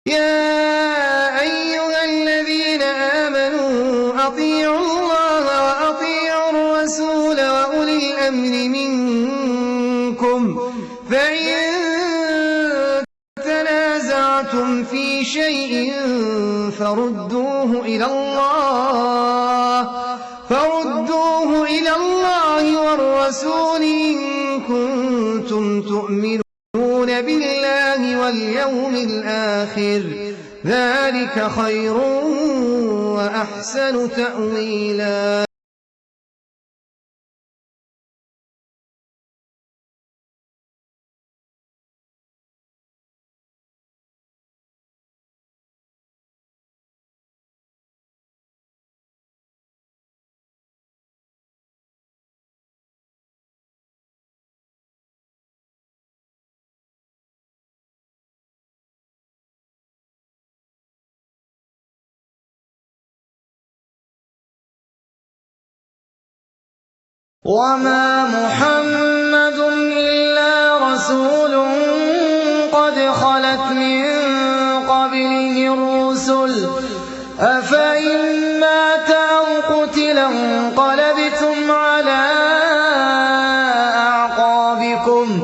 يا أيها الذين آمنوا أطيعوا الله وأطيعوا الرسول وأولي الأمر منكم فإن تنازعتم في شيء فردوه إلى الله والرسول إن كنتم تؤمنون بالله واليوم الآخر ذلك خير وأحسن تأويلا. وما محمد إلا رسول قد خلت من قبله الرسل أفإن مات أو قتل انقلبتم على أعقابكم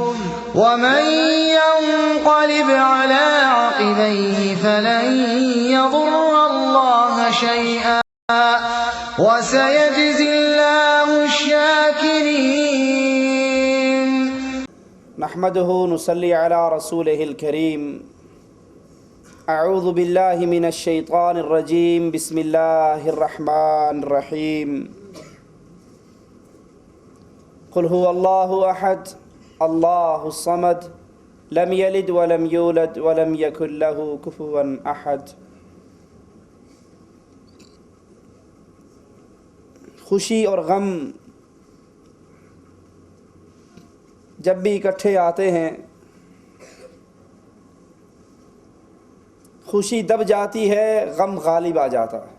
ومن ينقلب على عقبيه فلن يضر الله شيئا وسيجزي الله الشاكرين. نحمده نصلي على رسوله الكريم. أعوذ بالله من الشيطان الرجيم. بسم الله الرحمن الرحيم. قل هو الله أحد الله الصمد لم يلد ولم يولد ولم يكن له كفوا أحد. خوشی اور غم جب بھی اکٹھے آتے ہیں، خوشی دب جاتی ہے، غم غالب آ جاتا ہے۔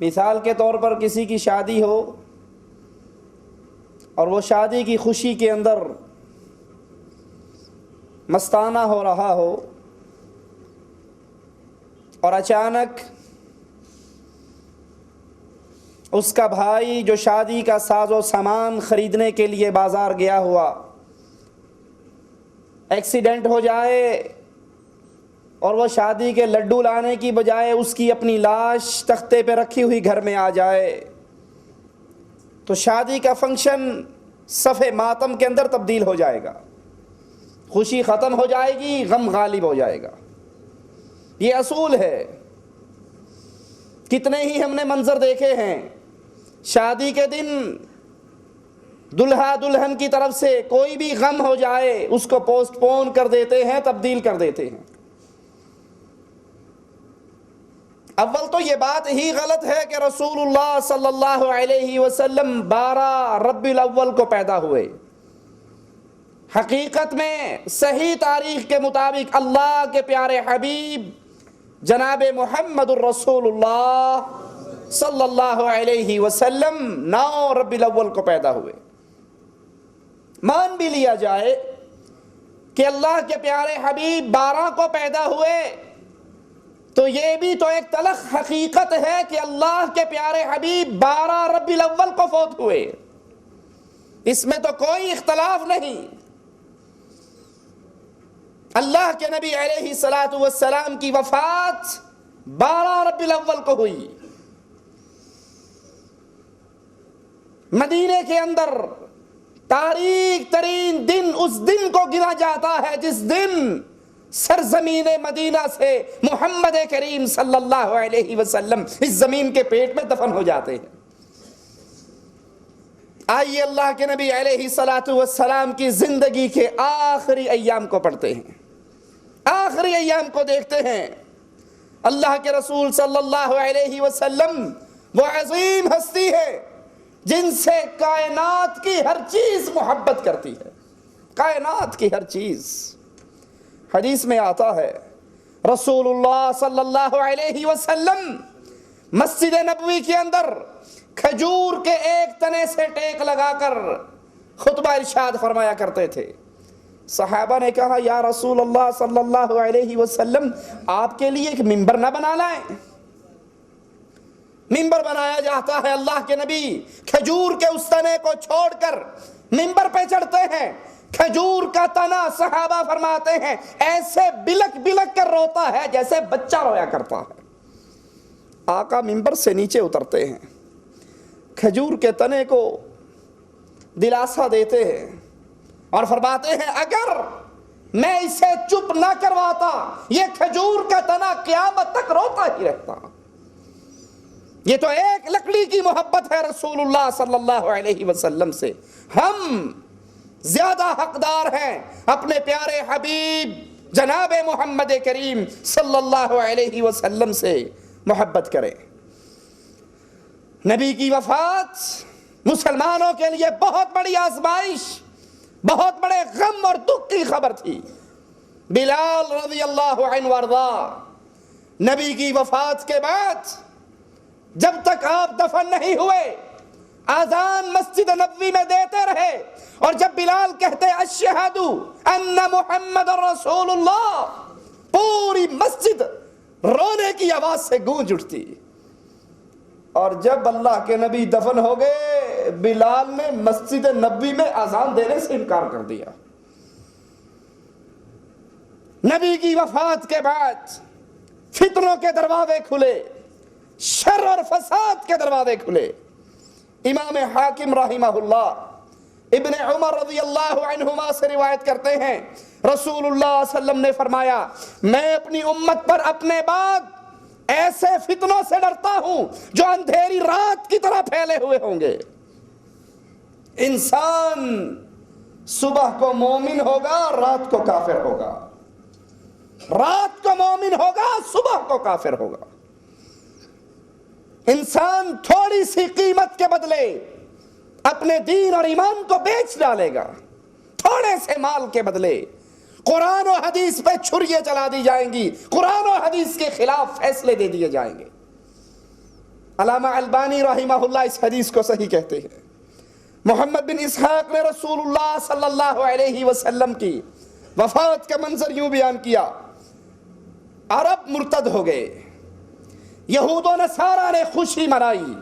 مثال کے طور پر کسی کی شادی ہو اور وہ شادی کی خوشی کے اندر مستانہ ہو رہا ہو اور اچانک اس کا بھائی جو شادی کا ساز و سامان خریدنے کے لیے بازار گیا ہوا ایکسیڈنٹ ہو جائے اور وہ شادی کے لڈو لانے کی بجائے اس کی اپنی لاش تختے پہ رکھی ہوئی گھر میں آ جائے تو شادی کا فنکشن صف ماتم کے اندر تبدیل ہو جائے گا، خوشی ختم ہو جائے گی، غم غالب ہو جائے گا۔ یہ اصول ہے۔ کتنے ہی ہم نے منظر دیکھے ہیں، شادی کے دن دلہا دلہن کی طرف سے کوئی بھی غم ہو جائے اس کو پوسٹ پون کر دیتے ہیں، تبدیل کر دیتے ہیں۔ اول تو یہ بات ہی غلط ہے کہ رسول اللہ صلی اللہ علیہ وسلم 12 ربیع الاول کو پیدا ہوئے۔ حقیقت میں صحیح تاریخ کے مطابق اللہ کے پیارے حبیب جناب محمد الرسول اللہ صلی اللہ علیہ وسلم 9 ربیع الاول کو پیدا ہوئے۔ مان بھی لیا جائے کہ اللہ کے پیارے حبیب 12 کو پیدا ہوئے تو یہ بھی تو ایک تلخ حقیقت ہے کہ اللہ کے پیارے حبیب 12 ربیع الاول کو فوت ہوئے۔ اس میں تو کوئی اختلاف نہیں۔ اللہ کے نبی علیہ السلام کی وفات 12 ربیع الاول کو ہوئی۔ مدینے کے اندر تاریک ترین دن اس دن کو گنا جاتا ہے جس دن سرزمین مدینہ سے محمد کریم صلی اللہ علیہ وسلم اس زمین کے پیٹ میں دفن ہو جاتے ہیں۔ آئیے اللہ کے نبی علیہ السلام کی زندگی کے آخری ایام کو پڑھتے ہیں، آخری ایام کو دیکھتے ہیں۔ اللہ کے رسول صلی اللہ علیہ وسلم وہ عظیم ہستی ہے جن سے کائنات کی ہر چیز محبت کرتی ہے، کائنات کی ہر چیز۔ حدیث میں آتا ہے رسول اللہ صلی اللہ علیہ وسلم مسجد نبوی کے اندر کھجور کے ایک تنے سے ٹیک لگا کر خطبہ ارشاد فرمایا کرتے تھے صحابہ نے کہا یا رسول اللہ صلی اللہ علیہ وسلم آپ کے لیے ایک ممبر نہ بنا لائیں؟ ممبر بنایا جاتا ہے، اللہ کے نبی کھجور کے اس تنے کو چھوڑ کر ممبر پہ چڑھتے ہیں، کھجور کا تنا صحابہ فرماتے ہیں ایسے بلک بلک کر روتا ہے جیسے بچہ رویا کرتا ہے۔ آقا ممبر سے نیچے اترتے ہیں، کھجور کے تنے کو دلاسا دیتے ہیں اور فرماتے ہیں اگر میں اسے چپ نہ کرواتا یہ کھجور کا تنا قیامت تک روتا ہی رہتا۔ یہ تو ایک لکڑی کی محبت ہے رسول اللہ صلی اللہ علیہ وسلم سے۔ ہم زیادہ حقدار ہیں اپنے پیارے حبیب جناب محمد کریم صلی اللہ علیہ وسلم سے محبت کریں۔ نبی کی وفات مسلمانوں کے لیے بہت بڑی آزمائش، بہت بڑے غم اور دکھ کی خبر تھی۔ بلال رضی اللہ عنہ وارضا نبی کی وفات کے بعد جب تک آپ دفن نہیں ہوئے آذان مسجد نبوی میں دیتے رہے، اور جب بلال کہتے اشہد ان محمد رسول اللہ پوری مسجد رونے کی آواز سے گونج اٹھتی۔ اور جب اللہ کے نبی دفن ہو گئے بلال نے مسجد نبوی میں اذان دینے سے انکار کر دیا۔ نبی کی وفات کے بعد فتنوں کے دروازے کھلے، شر اور فساد کے دروازے کھلے۔ امام حاکم رحمہ اللہ ابن عمر رضی اللہ عنہما سے روایت کرتے ہیں رسول اللہ صلی اللہ علیہ وسلم نے فرمایا میں اپنی امت پر اپنے بعد ایسے فتنوں سے ڈرتا ہوں جو اندھیری رات کی طرح پھیلے ہوئے ہوں گے۔ انسان صبح کو مومن ہوگا، رات کو کافر ہوگا، رات کو مومن ہوگا، صبح کو کافر ہوگا۔ انسان تھوڑی سی قیمت کے بدلے اپنے دین اور ایمان کو بیچ ڈالے گا، تھوڑے سے مال کے بدلے قرآن و حدیث پہ چھریاں چلا دی جائیں گی، قرآن و حدیث کے خلاف فیصلے دے دیے جائیں گے۔ علامہ البانی رحمہ اللہ اس حدیث کو صحیح کہتے ہیں۔ محمد بن اسحاق نے رسول اللہ صلی اللہ علیہ وسلم کی وفات کا منظر یوں بیان کیا، عرب مرتد ہو گئے، یہود و نصارہ نے خوشی منائی،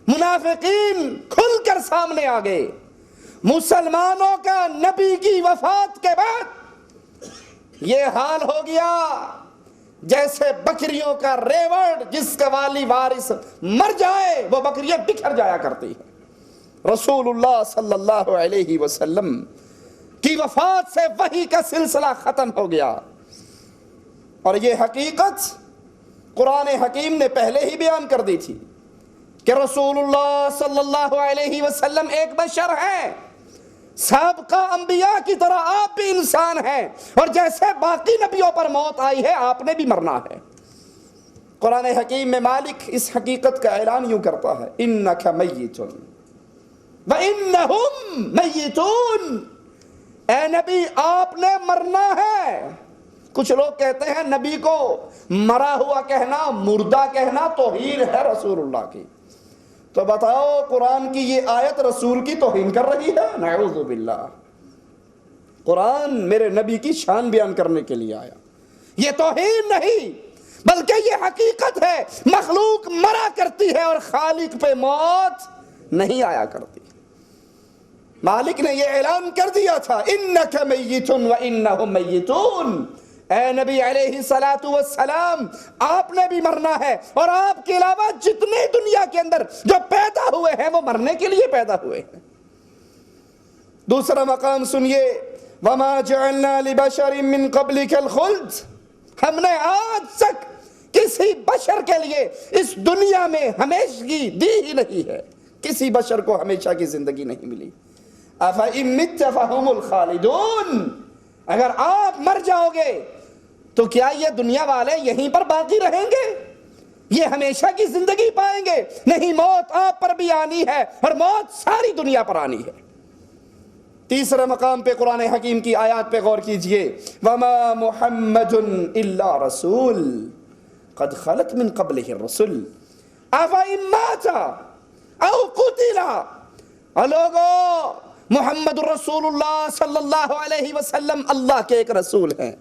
منافقین کھل کر سامنے آ گئے۔ مسلمانوں کا نبی کی وفات کے بعد یہ حال ہو گیا جیسے بکریوں کا ریوڑ جس کا والی وارث مر جائے وہ بکریاں بکھر جایا کرتی ہیں۔ رسول اللہ صلی اللہ علیہ وسلم کی وفات سے وحی کا سلسلہ ختم ہو گیا، اور یہ حقیقت قرآن حکیم نے پہلے ہی بیان کر دی تھی کہ رسول اللہ صلی اللہ علیہ وسلم ایک بشر ہیں، سابقہ انبیاء کی طرح آپ بھی انسان ہیں، اور جیسے باقی نبیوں پر موت آئی ہے آپ نے بھی مرنا ہے۔ قرآن حکیم میں مالک اس حقیقت کا اعلان یوں کرتا ہے انک میت وانہم میتون، اے نبی آپ نے مرنا ہے۔ کچھ لوگ کہتے ہیں نبی کو مرا ہوا کہنا، مردہ کہنا توہین ہے رسول اللہ کی۔ تو بتاؤ قرآن کی یہ آیت رسول کی توہین کر رہی ہے؟ نعوذ باللہ۔ قرآن میرے نبی کی شان بیان کرنے کے لیے آیا، یہ توہین نہیں بلکہ یہ حقیقت ہے۔ مخلوق مرا کرتی ہے اور خالق پہ موت نہیں آیا کرتی۔ مالک نے یہ اعلان کر دیا تھا انک میت وانہم میتون، اے نبی علیہ الصلوۃ والسلام آپ نے بھی مرنا ہے، اور آپ کے علاوہ جتنے دنیا کے اندر جو پیدا ہوئے ہیں وہ مرنے کے لیے پیدا ہوئے ہیں۔ دوسرا مقام سنیے وما جعلنا لبشر من قبلک الخلد، ہم نے آج تک کسی بشر کے لیے اس دنیا میں ہمیشگی دی ہی نہیں ہے، کسی بشر کو ہمیشہ کی زندگی نہیں ملی۔ افإن مت فهم الخالدون، اگر آپ مر جاؤ گے تو کیا یہ دنیا والے یہیں پر باقی رہیں گے؟ یہ ہمیشہ کی زندگی پائیں گے؟ نہیں، موت آپ پر بھی آنی ہے اور موت ساری دنیا پر آنی ہے۔ تیسرے مقام پہ قرآن حکیم کی آیات پہ غور کیجئے وما محمد الا رسول قد خلت من قبلہ الرسل افإن مات او قتل، لوگو محمد الرسول اللہ صلی اللہ علیہ وسلم اللہ کے ایک رسول ہیں.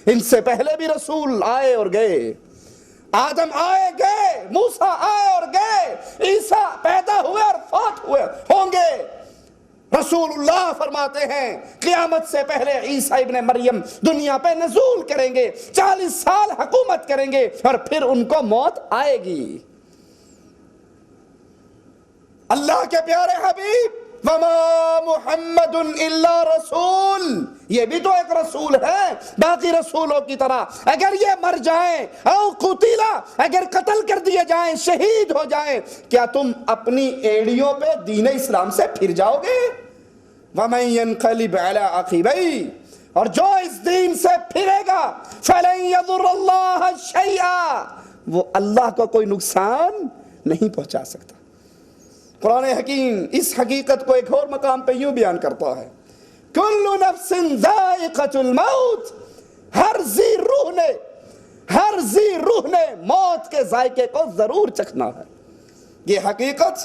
ان سے پہلے بھی رسول آئے اور گئے. آدم آئے گئے, موسیٰ آئے اور گئے, عیسیٰ پیدا ہوئے اور فوت ہوئے ہوں گے. رسول اللہ فرماتے ہیں قیامت سے پہلے عیسیٰ ابن مریم دنیا پہ نزول کریں گے, 40 سال حکومت کریں گے اور پھر ان کو موت آئے گی. اللہ کے پیارے حبیب وما محمد الا رسول, یہ بھی تو ایک رسول ہے باقی رسولوں کی طرح. اگر یہ مر جائیں او قتلا, اگر قتل کر دیے جائیں, شہید ہو جائیں, کیا تم اپنی ایڑیوں پہ دین اسلام سے پھر جاؤ گے؟ وَمَن يَنْقَلِبْ عَلَىٰ عَقِبَيْهِ, اور جو اس دین سے پھرے گا فَلَن يَضُرَّ اللَّهَ شَيْئًا, وہ اللہ کو کوئی نقصان نہیں پہنچا سکتا. قرآن حکیم اس حقیقت کو ایک اور مقام پہ یوں بیان کرتا ہے کل نفس ذائقۃ الموت, ہر ذی روح نے موت کے ذائقے کو ضرور چکھنا ہے. یہ حقیقت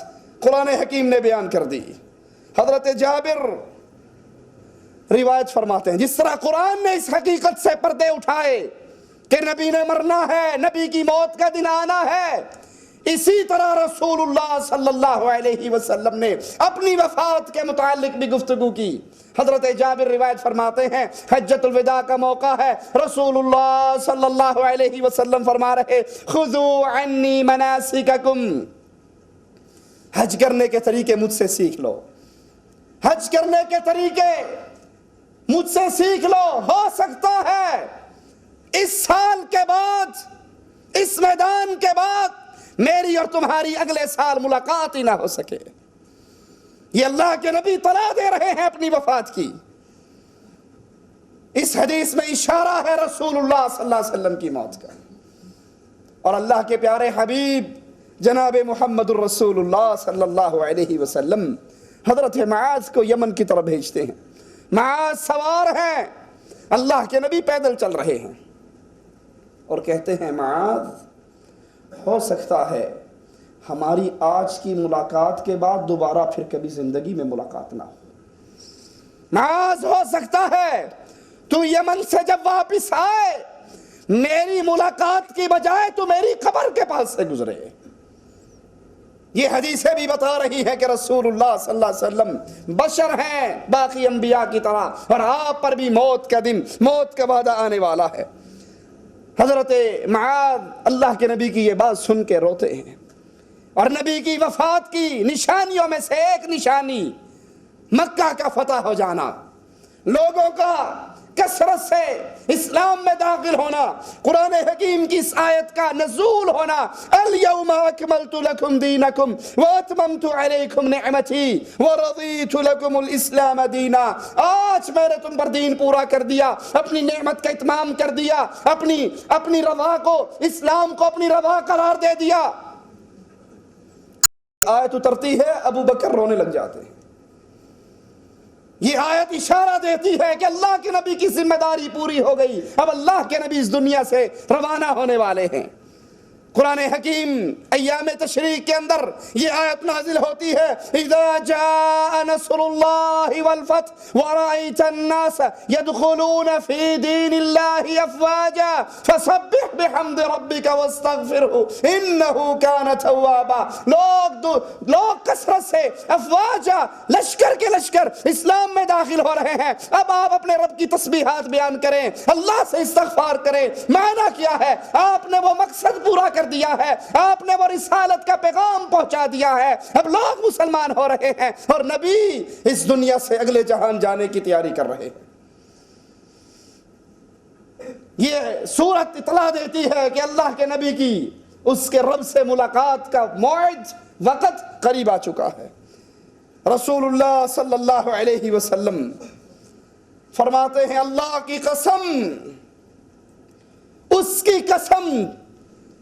قرآن حکیم نے بیان کر دی. حضرت جابر روایت فرماتے ہیں جس طرح قرآن نے اس حقیقت سے پردے اٹھائے کہ نبی نے مرنا ہے, نبی کی موت کا دن آنا ہے, اسی طرح رسول اللہ صلی اللہ علیہ وسلم نے اپنی وفات کے متعلق بھی گفتگو کی. حضرت جابر روایت فرماتے ہیں حجۃ الوداع کا موقع ہے, رسول اللہ صلی اللہ علیہ وسلم فرما رہے خذوا عنی مناسککم, حج کرنے کے طریقے مجھ سے سیکھ لو, حج کرنے کے طریقے مجھ سے سیکھ لو. ہو سکتا ہے اس سال کے بعد, اس میدان کے بعد میری اور تمہاری اگلے سال ملاقات ہی نہ ہو سکے. یہ اللہ کے نبی طلاع دے رہے ہیں اپنی وفات کی. اس حدیث میں اشارہ ہے رسول اللہ صلی اللہ علیہ وسلم کی موت کا. اور اللہ کے پیارے حبیب جناب محمد الرسول اللہ صلی اللہ علیہ وسلم حضرت معاذ کو یمن کی طرف بھیجتے ہیں. معاذ سوار ہیں, اللہ کے نبی پیدل چل رہے ہیں اور کہتے ہیں معاذ ہو سکتا ہے ہماری آج کی ملاقات کے بعد دوبارہ پھر کبھی زندگی میں ملاقات نہ ہو. معاذ ہو سکتا ہے تو یمن سے جب واپس آئے میری ملاقات کی بجائے تو میری قبر کے پاس سے گزرے. یہ حدیثیں بھی بتا رہی ہیں کہ رسول اللہ صلی اللہ علیہ وسلم بشر ہیں باقی انبیاء کی طرح, اور آپ پر بھی موت کا دن, موت کا وعدہ آنے والا ہے. حضرت معاذ اللہ کے نبی کی یہ بات سن کے روتے ہیں, اور نبی کی وفات کی نشانیوں میں سے ایک نشانی مکہ کا فتح ہو جانا, لوگوں کا کثرت سے اسلام میں داخل ہونا, قرآن حکیم کی اس آیت کا نزول ہونا الیوم اکملت لکم دینکم واتممت علیکم نعمتی ورضیت لکم الاسلام دینا, آج میں نے تم پر دین پورا کر دیا, اپنی نعمت کا اتمام کر دیا, اپنی رضا کو, اسلام کو اپنی رضا قرار دے دیا. آیت اترتی ہے, ابو بکر رونے لگ جاتے ہیں. یہ آیت اشارہ دیتی ہے کہ اللہ کے نبی کی ذمہ داری پوری ہو گئی, اب اللہ کے نبی اس دنیا سے روانہ ہونے والے ہیں. قرآن حکیم ایام تشریق کے اندر یہ آیت نازل ہوتی ہے اذا جاء نصر اللہ والفتح ورأیت الناس يدخلون في دین اللہ افواجا فسبح بحمد ربک واستغفرہ انہ کان توابا. لوگ کثرت سے افواجا, لشکر کے لشکر اسلام میں داخل ہو رہے ہیں. اب آپ اپنے رب کی تسبیحات بیان کریں, اللہ سے استغفار کریں. معنی کیا ہے؟ آپ نے وہ مقصد پورا کر دیا ہے, آپ نے وہ رسالت کا پیغام پہنچا دیا ہے, اب لوگ مسلمان ہو رہے ہیں اور نبی اس دنیا سے اگلے جہان جانے کی تیاری کر رہے ہیں. یہ سورت اطلاع دیتی ہے کہ اللہ کے نبی کی اس کے رب سے ملاقات کا موعد, وقت قریب آ چکا ہے. رسول اللہ صلی اللہ علیہ وسلم فرماتے ہیں اللہ کی قسم, اس کی قسم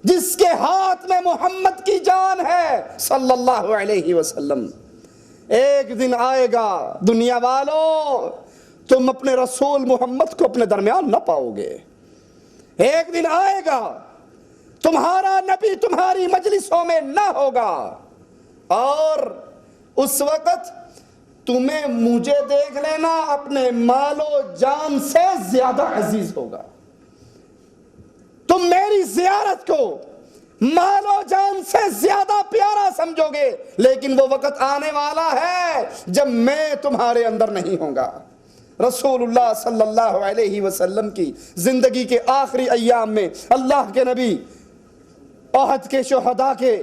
جس کے ہاتھ میں محمد کی جان ہے صلی اللہ علیہ وسلم, ایک دن آئے گا دنیا والوں تم اپنے رسول محمد کو اپنے درمیان نہ پاؤ گے. ایک دن آئے گا تمہارا نبی تمہاری مجلسوں میں نہ ہوگا, اور اس وقت تمہیں مجھے دیکھ لینا اپنے مال و جان سے زیادہ عزیز ہوگا. تم میری زیارت کو مال و جان سے زیادہ پیارا سمجھو گے، لیکن وہ وقت آنے والا ہے جب میں تمہارے اندر نہیں ہوں گا. رسول اللہ صلی اللہ علیہ وسلم کی زندگی کے آخری ایام میں اللہ کے نبی احد کے شہداء کے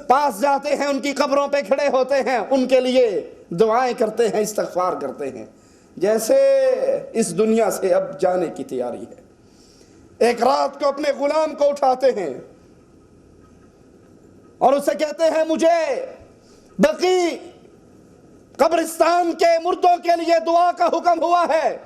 پاس جاتے ہیں، ان کی قبروں پہ کھڑے ہوتے ہیں، ان کے لیے دعائیں کرتے ہیں، استغفار کرتے ہیں، جیسے اس دنیا سے اب جانے کی تیاری ہے. ایک رات کو اپنے غلام کو اٹھاتے ہیں اور اسے کہتے ہیں مجھے بقی قبرستان کے مردوں کے لیے دعا کا حکم ہوا ہے.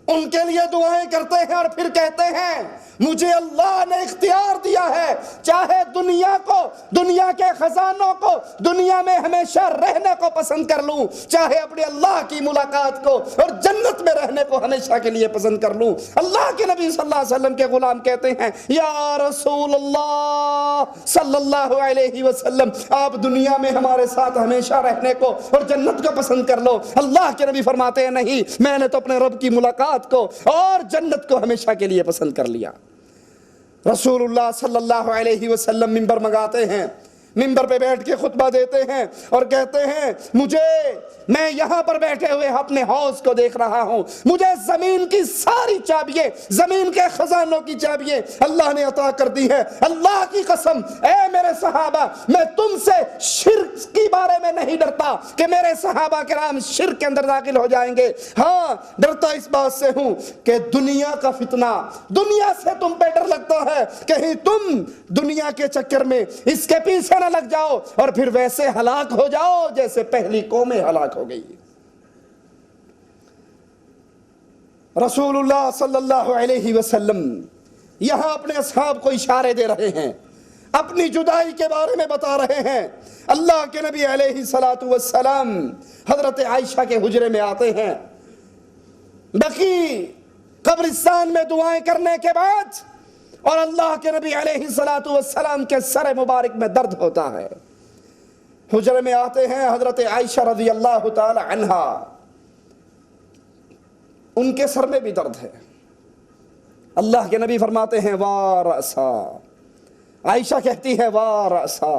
ان کے لیے دعائیں کرتے ہیں اور پھر کہتے ہیں مجھے اللہ نے اختیار دیا ہے، چاہے دنیا کو، دنیا کے خزانوں کو، دنیا میں ہمیشہ رہنے کو پسند کر لوں، چاہے اپنے اللہ کی ملاقات کو اور جنت میں رہنے کو ہمیشہ کے لیے پسند کر لوں. اللہ کے نبی صلی اللہ علیہ وسلم کے غلام کہتے ہیں یا رسول اللہ صلی اللہ علیہ وسلم، آپ دنیا میں ہمارے ساتھ ہمیشہ رہنے کو اور جنت کو پسند کر لو. اللہ کے نبی فرماتے ہیں نہیں، میں نے تو اپنے رب کی ملاقات کو اور جنت کو ہمیشہ کے لیے پسند کر لیا. رسول اللہ صلی اللہ علیہ وسلم منبر منگاتے ہیں، منبر پہ بیٹھ کے خطبہ دیتے ہیں اور کہتے ہیں میں یہاں پر بیٹھے ہوئے اپنے حوض کو دیکھ رہا ہوں، مجھے زمین کی ساری چابیاں، زمین کے خزانوں کی چابیاں اللہ نے عطا کر دی ہے. اللہ کی قسم اے میرے صحابہ، میں تم سے شرک کی بارے میں نہیں ڈرتا کہ میرے صحابہ کرام شرک کے اندر داخل ہو جائیں گے، ہاں ڈرتا اس بات سے ہوں کہ دنیا کا فتنہ، دنیا سے تم پہ ڈر لگتا ہے، کہیں تم دنیا کے چکر میں اس کے پیچھے نہ لگ جاؤ اور پھر ویسے ہلاک ہو جاؤ جیسے پہلی قومیں ہلاک ہو گئی. رسول اللہ صلی اللہ علیہ وسلم یہاں اپنے اصحاب کو اشارے دے رہے ہیں، اپنی جدائی کے بارے میں بتا رہے ہیں. اللہ کے نبی علیہ السلام حضرت عائشہ کے حجرے میں آتے ہیں، بقی قبرستان میں دعائیں کرنے کے بعد، اور اللہ کے نبی علیہ السلام کے سر مبارک میں درد ہوتا ہے. حجرے میں آتے ہیں حضرت عائشہ رضی اللہ تعالی عنہا، ان کے سر میں بھی درد ہے. اللہ کے نبی فرماتے ہیں وا رأسا، عائشہ کہتی ہے وا رأسا.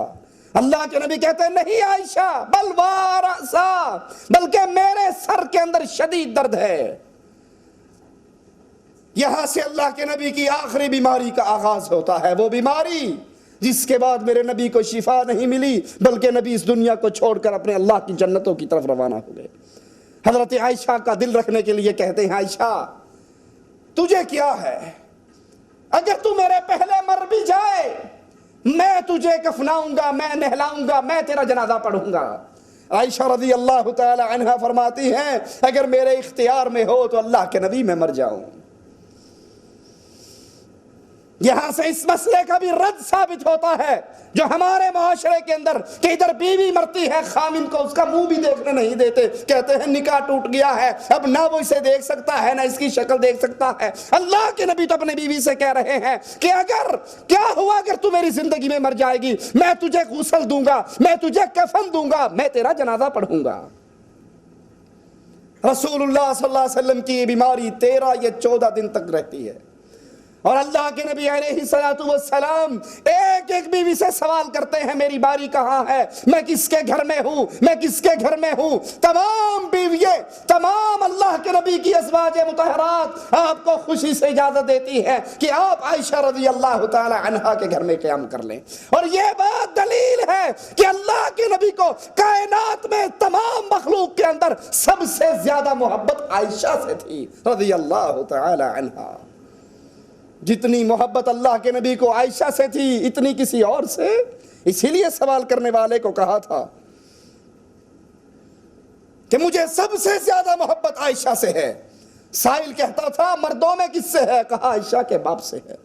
اللہ کے نبی کہتے ہیں نہیں عائشہ، بل وا رأسا، بلکہ میرے سر کے اندر شدید درد ہے. یہاں سے اللہ کے نبی کی آخری بیماری کا آغاز ہوتا ہے، وہ بیماری جس کے بعد میرے نبی کو شفا نہیں ملی، بلکہ نبی اس دنیا کو چھوڑ کر اپنے اللہ کی جنتوں کی طرف روانہ ہو گئے. حضرت عائشہ کا دل رکھنے کے لیے کہتے ہیں عائشہ تجھے کیا ہے، اگر تو میرے پہلے مر بھی جائے میں تجھے کفناؤں گا، میں نہلاؤں گا، میں تیرا جنازہ پڑھوں گا. عائشہ رضی اللہ تعالی عنہا فرماتی ہیں اگر میرے اختیار میں ہو تو اللہ کے نبی میں مر جاؤں. یہاں سے اس مسئلے کا بھی رد ثابت ہوتا ہے جو ہمارے معاشرے کے اندر کہ ادھر بیوی مرتی ہے، خامن کو اس کا منہ بھی دیکھنے نہیں دیتے، کہتے ہیں نکاح ٹوٹ گیا ہے، اب نہ وہ اسے دیکھ سکتا ہے نہ اس کی شکل دیکھ سکتا ہے. اللہ کے نبی تو اپنے بیوی سے کہہ رہے ہیں کہ اگر کیا ہوا اگر تو میری زندگی میں مر جائے گی، میں تجھے غسل دوں گا، میں تجھے کفن دوں گا، میں تیرا جنازہ پڑھوں گا. رسول اللہ صلی اللہ علیہ وسلم کی بیماری 13 یا 14 دن تک رہتی ہے، اور اللہ کے نبی علیہ السلام ایک ایک بیوی سے سوال کرتے ہیں میری باری کہاں ہے، میں کس کے گھر میں ہوں، میں کس کے گھر میں ہوں. تمام بیویاں، تمام اللہ کے نبی کی ازواج مطہرات آپ کو خوشی سے اجازت دیتی ہے کہ آپ عائشہ رضی اللہ تعالی عنہا کے گھر میں قیام کر لیں. اور یہ بات دلیل ہے کہ اللہ کے نبی کو کائنات میں تمام مخلوق کے اندر سب سے زیادہ محبت عائشہ سے تھی رضی اللہ تعالی عنہا. جتنی محبت اللہ کے نبی کو عائشہ سے تھی اتنی کسی اور سے. اسی لیے سوال کرنے والے کو کہا تھا کہ مجھے سب سے زیادہ محبت عائشہ سے ہے. سائل کہتا تھا مردوں میں کس سے ہے، کہا عائشہ کے باپ سے ہے.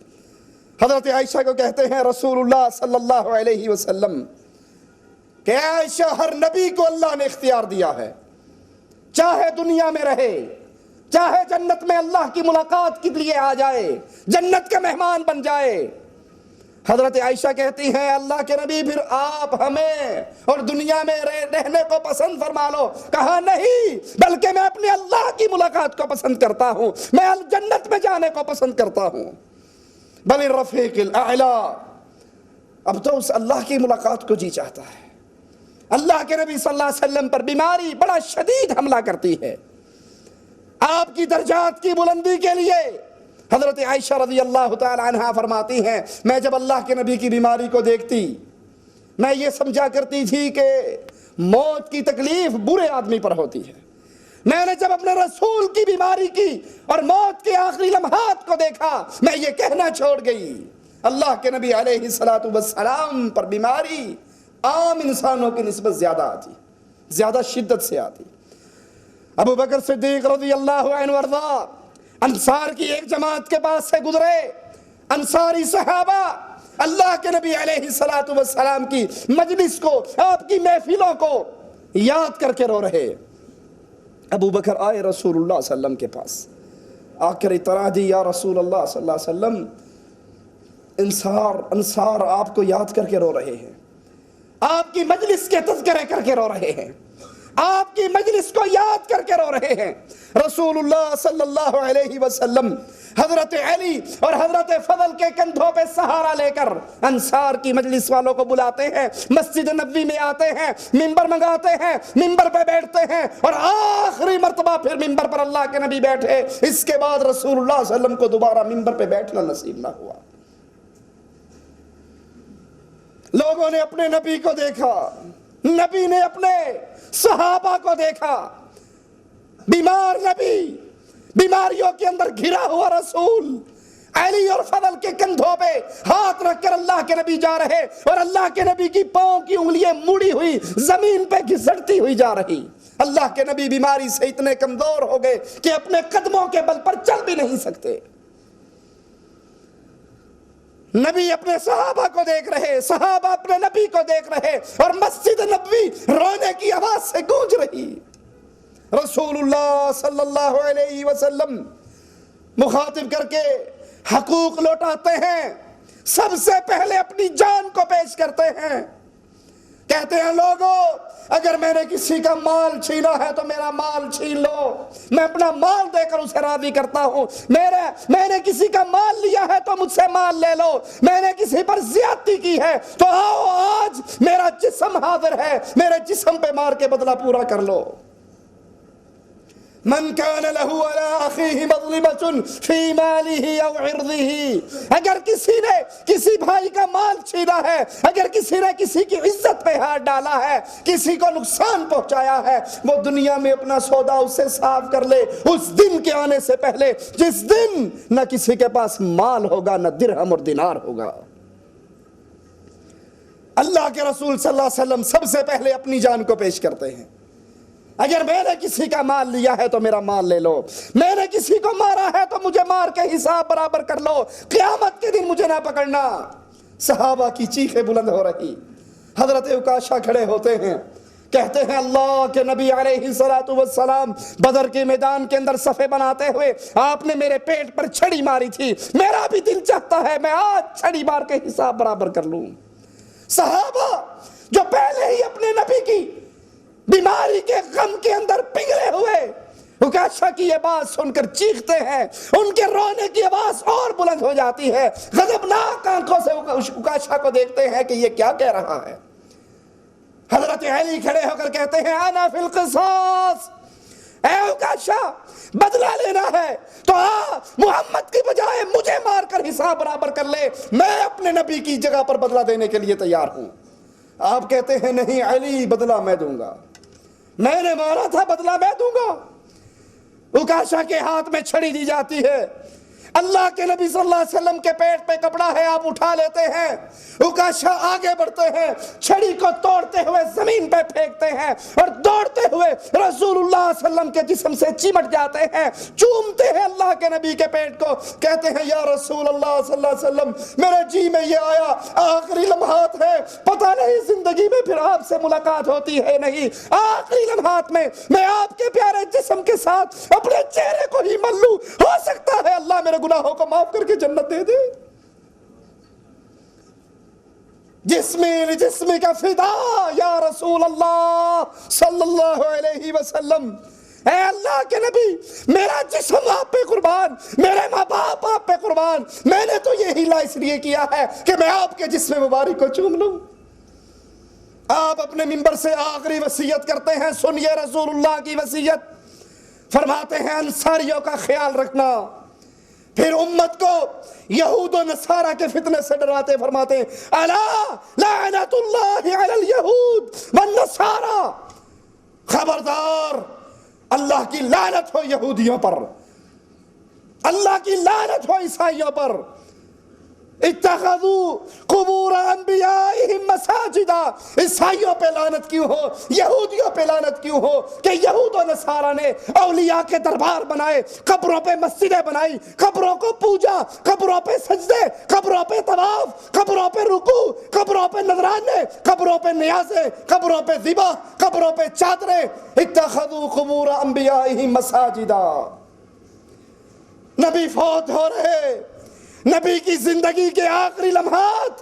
حضرت عائشہ کو کہتے ہیں رسول اللہ صلی اللہ علیہ وسلم کہ عائشہ ہر نبی کو اللہ نے اختیار دیا ہے، چاہے دنیا میں رہے، چاہے جنت میں اللہ کی ملاقات کے لیے آ جائے، جنت کا مہمان بن جائے. حضرت عائشہ کہتی ہیں اللہ کے نبی پھر آپ ہمیں اور دنیا میں رہنے کو پسند فرما لو. کہا نہیں، بلکہ میں اپنے اللہ کی ملاقات کو پسند کرتا ہوں، میں جنت میں جانے کو پسند کرتا ہوں. بل الرفیق الاعلی. اب تو اس اللہ کی ملاقات کو جی چاہتا ہے. اللہ کے نبی صلی اللہ علیہ وسلم پر بیماری بڑا شدید حملہ کرتی ہے. آپ کی درجات کی بلندی کے لیے حضرت عائشہ رضی اللہ تعالی عنہا فرماتی ہیں میں جب اللہ کے نبی کی بیماری کو دیکھتی میں یہ سمجھا کرتی تھی کہ موت کی تکلیف برے آدمی پر ہوتی ہے. میں نے جب اپنے رسول کی بیماری کی اور موت کے آخری لمحات کو دیکھا میں یہ کہنا چھوڑ گئی اللہ کے نبی علیہ الصلوۃ والسلام پر بیماری عام انسانوں کی نسبت زیادہ آتی، زیادہ شدت سے آتی. ابو بکر صدیق رضی اللہ عنہ وارضا انصار کی ایک جماعت کے پاس سے گزرے. انصاری صحابہ اللہ کے نبی علیہ الصلوۃ والسلام کی مجلس کو، آپ کی محفلوں کو یاد کر کے رو رہے. ابو بکر آئے رسول اللہ صلی اللہ علیہ وسلم کے پاس، آ کر اطلاع دی یا رسول اللہ صلی اللہ علیہ وسلم انصار آپ کو یاد کر کے رو رہے ہیں، آپ کی مجلس کے تذکرے کر کے رو رہے ہیں، آپ کی مجلس کو یاد کر کے رو رہے ہیں. رسول اللہ صلی اللہ علیہ وسلم حضرت علی اور حضرت فضل کے کندھوں پہ سہارا لے کر انصار کی مجلس والوں کو بلاتے ہیں، مسجد نبوی میں آتے ہیں، ممبر منگاتے ہیں، ممبر پہ بیٹھتے ہیں اور آخری مرتبہ پھر ممبر پر اللہ کے نبی بیٹھے. اس کے بعد رسول اللہ صلی اللہ علیہ وسلم کو دوبارہ ممبر پہ بیٹھنا نصیب نہ ہوا. لوگوں نے اپنے نبی کو دیکھا، نبی نے اپنے صحابہ کو دیکھا. بیمار نبی، بیماریوں کے اندر گھرا ہوا رسول، علی اور فضل کے کندھوں پہ ہاتھ رکھ کر اللہ کے نبی جا رہے اور اللہ کے نبی کی پاؤں کی انگلیاں مڑی ہوئی زمین پہ گھسٹتی ہوئی جا رہی. اللہ کے نبی بیماری سے اتنے کمزور ہو گئے کہ اپنے قدموں کے بل پر چل بھی نہیں سکتے. نبی اپنے صحابہ کو دیکھ رہے، صحابہ اپنے نبی کو دیکھ رہے اور مسجد نبوی رونے کی آواز سے گونج رہی. رسول اللہ صلی اللہ علیہ وسلم مخاطب کر کے حقوق لوٹاتے ہیں. سب سے پہلے اپنی جان کو پیش کرتے ہیں. کہتے ہیں لوگوں اگر میں نے کسی کا مال چھینا ہے تو میرا مال چھین لو، میں اپنا مال دے کر اسے راضی کرتا ہوں. میں نے کسی کا مال لیا ہے تو مجھ سے مال لے لو. میں نے کسی پر زیادتی کی ہے تو آؤ آج میرا جسم حاضر ہے، میرے جسم پہ مار کے بدلہ پورا کر لو. من کان له علی اخیہ مظلمۃ فی مالہ او عرضہ. اگر کسی نے کسی بھائی کا مال چھینا ہے، اگر کسی نے کسی کی عزت پہ ہاتھ ڈالا ہے، کسی کو نقصان پہنچایا ہے، وہ دنیا میں اپنا سودا اس سے صاف کر لے اس دن کے آنے سے پہلے جس دن نہ کسی کے پاس مال ہوگا نہ درہم اور دینار ہوگا. اللہ کے رسول صلی اللہ علیہ وسلم سب سے پہلے اپنی جان کو پیش کرتے ہیں. اگر میں نے کسی کا مال لیا ہے تو میرا مال لے لو، میں نے کسی کو مارا ہے تو مجھے مار کے حساب برابر کر لو، قیامت کے دن مجھے نہ پکڑنا. صحابہ کی چیخیں بلند ہو رہی. حضرت عکاشہ کھڑے ہوتے ہیں، کہتے ہیں اللہ کے نبی علیہ الصلوۃ والسلام بدر کے میدان کے اندر صفے بناتے ہوئے آپ نے میرے پیٹ پر چھڑی ماری تھی، میرا بھی دل چاہتا ہے میں آج چھڑی مار کے حساب برابر کر لوں. صحابہ جو پہلے ہی اپنے نبی کی بیماری کے غم کے اندر پگھلے ہوئے عکاشہ کی یہ بات سن کر چیختے ہیں، ان کے رونے کی آواز اور بلند ہو جاتی ہے. غضبناک آنکھوں سے عکاشہ کو دیکھتے ہیں کہ یہ کیا کہہ رہا ہے. حضرت علی کھڑے ہو کر کہتے ہیں انا فی القصاص. اے عکاشہ بدلہ لینا ہے تو محمد کی بجائے مجھے مار کر حساب برابر کر لے، میں اپنے نبی کی جگہ پر بدلہ دینے کے لیے تیار ہوں. آپ کہتے ہیں نہیں علی بدلہ میں دوں گا، میں نے مارا تھا بدلہ میں دوں گا. عکاشہ کے ہاتھ میں چھڑی دی جاتی ہے. اللہ کے نبی صلی اللہ علیہ وسلم کے پیٹ پہ کپڑا ہے، آپ اٹھا لیتے ہیں. عکاشہ آگے بڑھتے ہیں، چھڑی کو توڑتے ہوئے زمین پہ پھینکتے ہیں اور دوڑتے ہوئے رسول اللہ صلی اللہ علیہ وسلم کے جسم سے چمٹ جاتے ہیں، چومتے ہیں اللہ کے نبی کے پیٹ کو. کہتے ہیں یا رسول اللہ صلی اللہ علیہ وسلم میرے جی میں یہ آیا، آخری لمحات ہے، پتہ نہیں زندگی میں پھر آپ سے ملاقات ہوتی ہے نہیں. آخری لمحات میں میں آپ کے پیارے جسم کے ساتھ اپنے چہرے کو ہی مل لوں، ہو سکتا ہے اللہ میرے گناہوں کو معاف کر کے جنت دے دے. جسم کا فدا یا رسول اللہ صلی اللہ علیہ وسلم، اے اللہ کے نبی میرا جسم آپ پہ قربان، میرے ماں باپ آپ پہ قربان، میں نے تو یہ ہیلا اس لیے کیا ہے کہ میں آپ کے جسم مبارک کو چوم لوں۔ آپ اپنے منبر سے آخری وصیت کرتے ہیں، سنیے رسول اللہ کی وصیت، فرماتے ہیں انصاریوں کا خیال رکھنا، پھر امت کو یہود و نصارہ کے فتنے سے ڈراتے فرماتے ہیں الا لعنت اللہ علی الیہود والنصارى، خبردار اللہ کی لعنت ہو یہودیوں پر، اللہ کی لعنت ہو عیسائیوں پر، اتخذوا قبور انبیائہم مساجدا، عیسائیوں پہ لعنت کیوں ہو، یہودیوں پہ لعنت کیوں ہو کہ یہود و نصارہ نے اولیاء کے دربار بنائے، قبروں پہ مسجدیں بنائی، قبروں کو پوجا، قبروں پہ سجدے، قبروں پہ طواف، قبروں پہ رکوع، قبروں پہ نذرانے، قبروں پہ نیازیں، قبروں پہ ذبح، قبروں پہ چادریں، اتخذوا قبور انبیائہم مساجدا۔ نبی فوت ہو رہے، نبی کی زندگی کے آخری لمحات،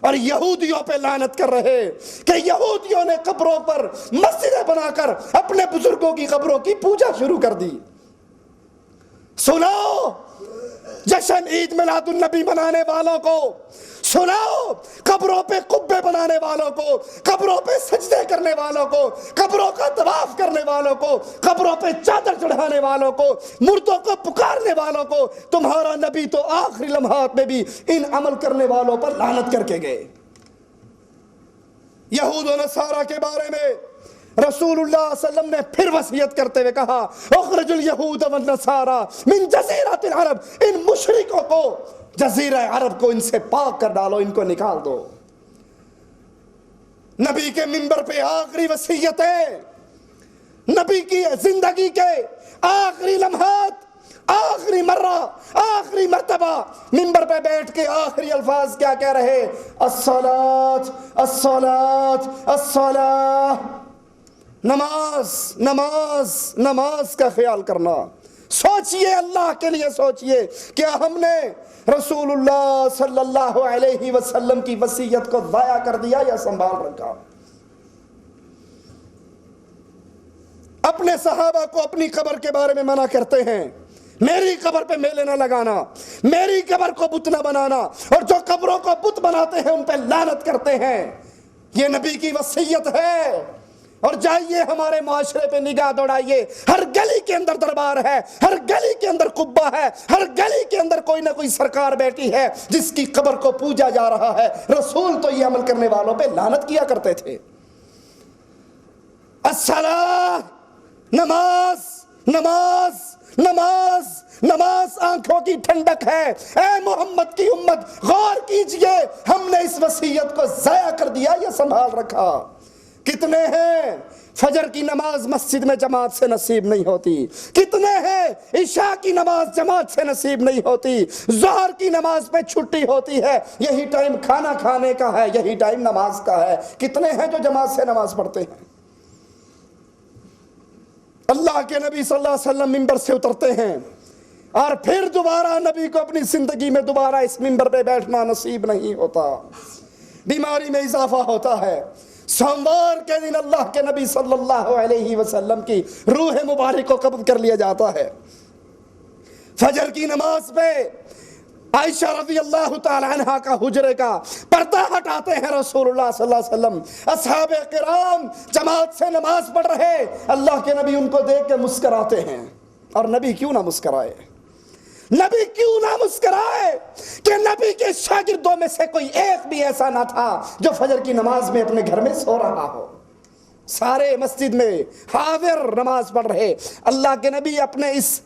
اور یہودیوں پہ لعنت کر رہے کہ یہودیوں نے قبروں پر مسجدیں بنا کر اپنے بزرگوں کی قبروں کی پوجا شروع کر دی۔ سنو جشن عید میلاد النبی منانے والوں کو، سناؤ قبروں پہ قبے بنانے والوں کو، قبروں پہ سجدے کرنے والوں کو، قبروں کا طواف کرنے والوں کو، قبروں پہ چادر چڑھانے والوں کو، مردوں کو پکارنے والوں کو، تمہارا نبی تو آخری لمحات میں بھی ان عمل کرنے والوں پر لعنت کر کے گئے۔ یہود و نصارہ کے بارے میں رسول اللہ صلی اللہ علیہ وسلم نے پھر وصیت کرتے ہوئے کہا اخرج الیہود والنصارى من جزیرۃ العرب، ان مشرکوں کو جزیرہ عرب کو ان سے پاک کر ڈالو، ان کو نکال دو۔ نبی کے منبر پہ آخری وصیتیں، نبی کی زندگی کے آخری لمحات، آخری مرہ، آخری مرتبہ منبر پہ بیٹھ کے آخری الفاظ کیا کہہ رہے؟ الصلاۃ الصلاۃ الصلاۃ، نماز نماز نماز کا خیال کرنا۔ سوچئے، اللہ کے لیے سوچئے، کیا ہم نے رسول اللہ صلی اللہ علیہ وسلم کی وصیت کو ضائع کر دیا یا سنبھال رکھا؟ اپنے صحابہ کو اپنی قبر کے بارے میں منع کرتے ہیں، میری قبر پہ میلے نہ لگانا، میری قبر کو بت نہ بنانا، اور جو قبروں کو بت بناتے ہیں ان پہ لعنت کرتے ہیں۔ یہ نبی کی وصیت ہے۔ اور جائیے ہمارے معاشرے پہ نگاہ دوڑائیے، ہر گلی کے اندر دربار ہے، ہر گلی کے اندر قبہ ہے، ہر گلی کے اندر کوئی نہ کوئی سرکار بیٹھی ہے جس کی قبر کو پوجا جا رہا ہے۔ رسول تو یہ عمل کرنے والوں پہ لعنت کیا کرتے تھے۔ الصلاۃ، نماز نماز نماز نماز آنکھوں کی ٹھنڈک ہے۔ اے محمد کی امت غور کیجئے، ہم نے اس وصیت کو ضائع کر دیا یا سنبھال رکھا؟ کتنے ہیں فجر کی نماز مسجد میں جماعت سے نصیب نہیں ہوتی، کتنے ہیں عشاء کی نماز جماعت سے نصیب نہیں ہوتی، ظہر کی نماز پہ چھٹی ہوتی ہے، یہی ٹائم کھانا کھانے کا ہے، یہی ٹائم نماز کا ہے، کتنے ہیں جو جماعت سے نماز پڑھتے ہیں؟ اللہ کے نبی صلی اللہ علیہ وسلم منبر سے اترتے ہیں اور پھر دوبارہ نبی کو اپنی زندگی میں دوبارہ اس منبر پہ بیٹھنا نصیب نہیں ہوتا، بیماری میں اضافہ ہوتا ہے۔ سوموار کے دن اللہ کے نبی صلی اللہ علیہ وسلم کی روح مبارک کو قبض کر لیا جاتا ہے۔ فجر کی نماز پہ عائشہ رضی اللہ تعالی عنہ کا حجرے کا پردہ ہٹاتے ہیں رسول اللہ صلی اللہ علیہ وسلم، اصحاب کرام جماعت سے نماز پڑھ رہے، اللہ کے نبی ان کو دیکھ کے مسکراتے ہیں۔ اور نبی کیوں نہ مسکرائے؟ نبی کیوں نہ مسکرائے کہ نبی کے شاگردوں میں سے کوئی ایک بھی ایسا نہ تھا جو فجر کی نماز میں اپنے گھر میں سو رہا ہو، سارے مسجد میں حاضر نماز پڑھ رہے۔ اللہ کے نبی اپنے اس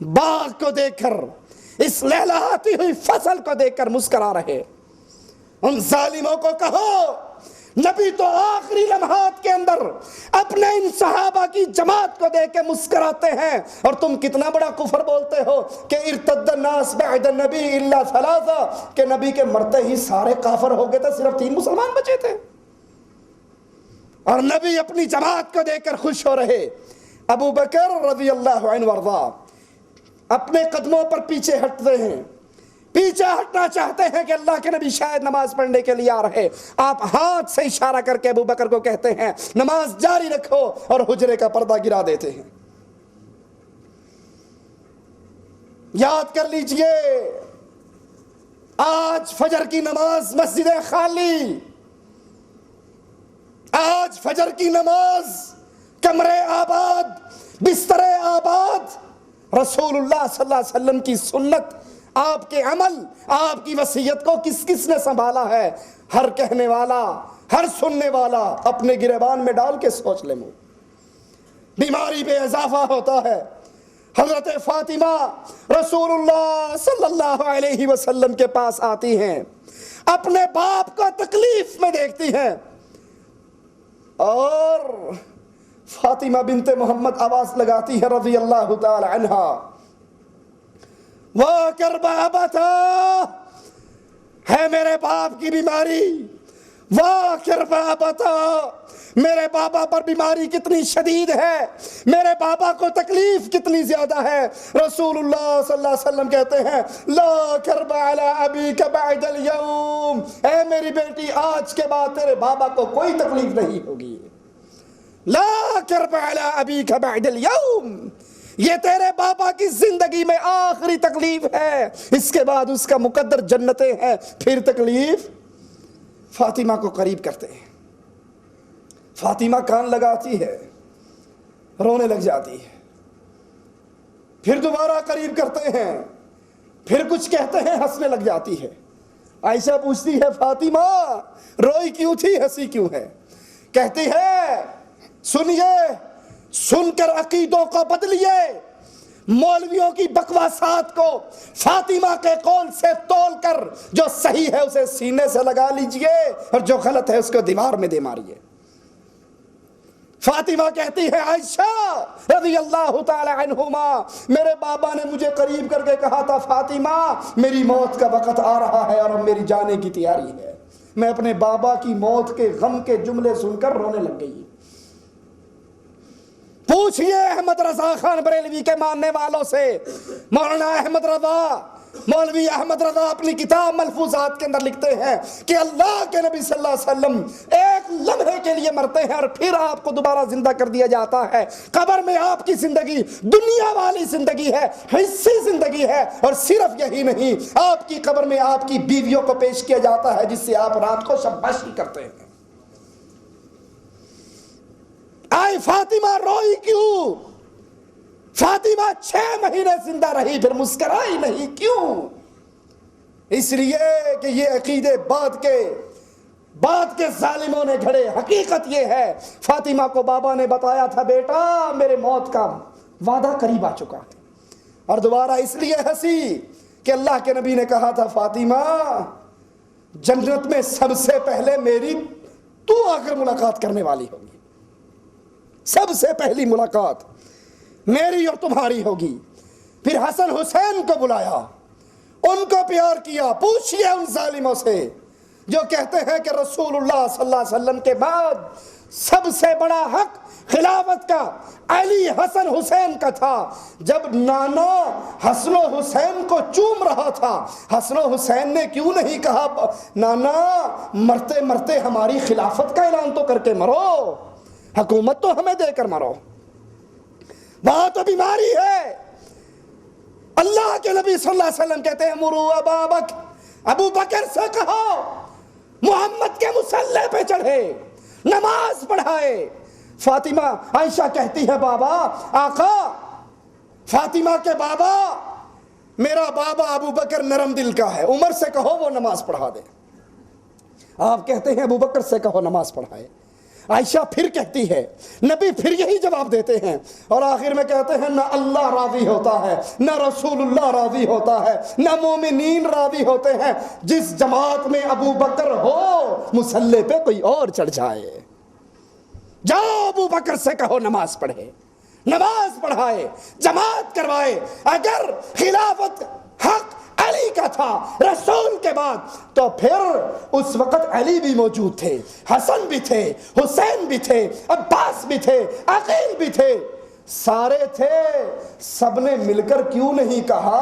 باغ کو دیکھ کر، اس لہلہاتی ہوئی فصل کو دیکھ کر مسکرا رہے۔ ان ظالموں کو کہو نبی تو آخری لمحات کے اندر اپنے ان صحابہ کی جماعت کو دیکھ کے مسکراتے ہیں، اور تم کتنا بڑا کفر بولتے ہو کہ ارتد الناس بعد النبی الا ثلاثہ، کہ نبی کے مرتے ہی سارے کافر ہو گئے تھے، صرف 3 مسلمان بچے تھے، اور نبی اپنی جماعت کو دیکھ کر خوش ہو رہے۔ ابو بکر رضی اللہ عنہ وارضا اپنے قدموں پر پیچھے ہٹتے ہیں، پیچھے ہٹنا چاہتے ہیں کہ اللہ کے نبی شاید نماز پڑھنے کے لیے آ رہے، آپ ہاتھ سے اشارہ کر کے ابو بکر کو کہتے ہیں نماز جاری رکھو، اور حجرے کا پردہ گرا دیتے ہیں۔ یاد کر لیجئے، آج فجر کی نماز مسجدیں خالی، آج فجر کی نماز کمرے آباد، بسترے آباد، رسول اللہ صلی اللہ علیہ وسلم کی سنت، آپ کے عمل، آپ کی وصیت کو کس کس نے سنبھالا ہے؟ ہر کہنے والا، ہر سننے والا اپنے گریبان میں ڈال کے سوچ لے۔ بیماری پہ اضافہ ہوتا ہے۔ حضرت فاطمہ رسول اللہ صلی اللہ علیہ وسلم کے پاس آتی ہیں، اپنے باپ کو تکلیف میں دیکھتی ہیں، اور فاطمہ بنت محمد آواز لگاتی ہے رضی اللہ تعالی عنہا، وہ کربا بتا ہے میرے باپ کی بیماری، وہ کربا بتا میرے بابا پر بیماری کتنی شدید ہے، میرے بابا کو تکلیف کتنی زیادہ ہے۔ رسول اللہ صلی اللہ علیہ وسلم کہتے ہیں لا کرب علی ابیک بعد اليوم، اے میری بیٹی آج کے بعد تیرے بابا کو کوئی تکلیف نہیں ہوگی۔ لا کرب علی ابیک بعد اليوم، یہ تیرے بابا کی زندگی میں آخری تکلیف ہے، اس کے بعد اس کا مقدر جنتیں ہیں، پھر تکلیف۔ فاطمہ کو قریب کرتے ہیں، فاطمہ کان لگاتی ہے، رونے لگ جاتی ہے، پھر دوبارہ قریب کرتے ہیں، پھر کچھ کہتے ہیں، ہنسنے لگ جاتی ہے۔ عائشہ پوچھتی ہے فاطمہ روئی کیوں تھی، ہنسی کیوں ہے؟ کہتی ہے سنیے، سن کر عقیدوں کو بدلیے، مولویوں کی بکواسات کو فاطمہ کے قول سے تول کر جو صحیح ہے اسے سینے سے لگا لیجئے، اور جو غلط ہے اس کو دیوار میں دے ماریے۔ فاطمہ کہتی ہے عائشہ رضی اللہ تعالی عنہما، میرے بابا نے مجھے قریب کر کے کہا تھا فاطمہ میری موت کا وقت آ رہا ہے اور اب میری جانے کی تیاری ہے۔ میں اپنے بابا کی موت کے غم کے جملے سن کر رونے لگ گئی۔ پوچھئے احمد رضا خان بریلوی کے ماننے والوں سے، مولانا احمد رضا، مولوی احمد رضا اپنی کتاب ملفوظات کے اندر لکھتے ہیں کہ اللہ کے نبی صلی اللہ علیہ وسلم ایک لمحے کے لیے مرتے ہیں اور پھر آپ کو دوبارہ زندہ کر دیا جاتا ہے۔ قبر میں آپ کی زندگی دنیا والی زندگی ہے، حصی زندگی ہے، اور صرف یہی نہیں، آپ کی قبر میں آپ کی بیویوں کو پیش کیا جاتا ہے جس سے آپ رات کو شاباشی کرتے ہیں۔ آئی فاطمہ روئی کیوں؟ فاطمہ 6 مہینے زندہ رہی پھر مسکرائی نہیں، کیوں؟ اس لیے کہ یہ عقیدے بعد کے ظالموں نے گھڑے۔ حقیقت یہ ہے فاطمہ کو بابا نے بتایا تھا بیٹا میرے موت کا وعدہ قریب آ چکا ہے، اور دوبارہ اس لیے ہنسی کہ اللہ کے نبی نے کہا تھا فاطمہ جنت میں سب سے پہلے میری تو آ کر ملاقات کرنے والی ہوگی، سب سے پہلی ملاقات میری اور تمہاری ہوگی۔ پھر حسن حسین کو بلایا، ان کو پیار کیا۔ پوچھئے ان ظالموں سے جو کہتے ہیں کہ رسول اللہ صلی اللہ علیہ وسلم کے بعد سب سے بڑا حق خلافت کا علی حسن حسین کا تھا، جب نانا حسن و حسین کو چوم رہا تھا حسن و حسین نے کیوں نہیں کہا نانا مرتے مرتے ہماری خلافت کا اعلان تو کر کے مرو، حکومت تو ہمیں دے کر مرو، وہاں تو بیماری ہے۔ اللہ کے نبی صلی اللہ علیہ وسلم کہتے ہیں مرو ابو بکر سے کہو محمد کے مصلی پہ چڑھے، نماز پڑھائے۔ فاطمہ عائشہ کہتی ہے بابا آقا، فاطمہ کے بابا، میرا بابا ابو بکر نرم دل کا ہے، عمر سے کہو وہ نماز پڑھا دے۔ آپ کہتے ہیں ابو بکر سے کہو نماز پڑھائے۔ عائشہ پھر کہتی ہے، نبی پھر یہی جواب دیتے ہیں، اور آخر میں کہتے ہیں نہ اللہ راضی ہوتا ہے، نہ رسول اللہ راضی ہوتا ہے، نہ مومنین راضی ہوتے ہیں جس جماعت میں ابو بکر ہو مصلی پہ کوئی اور چڑھ جائے۔ جاؤ ابو بکر سے کہو نماز پڑھے، نماز پڑھائے، جماعت کروائے۔ اگر خلافت حق علی کا تھا رسول کے بعد تو پھر اس وقت علی بھی موجود تھے، حسن بھی تھے، حسین بھی تھے، عباس بھی تھے، عقیل بھی تھے، سارے تھے۔ سب نے مل کر کیوں نہیں کہا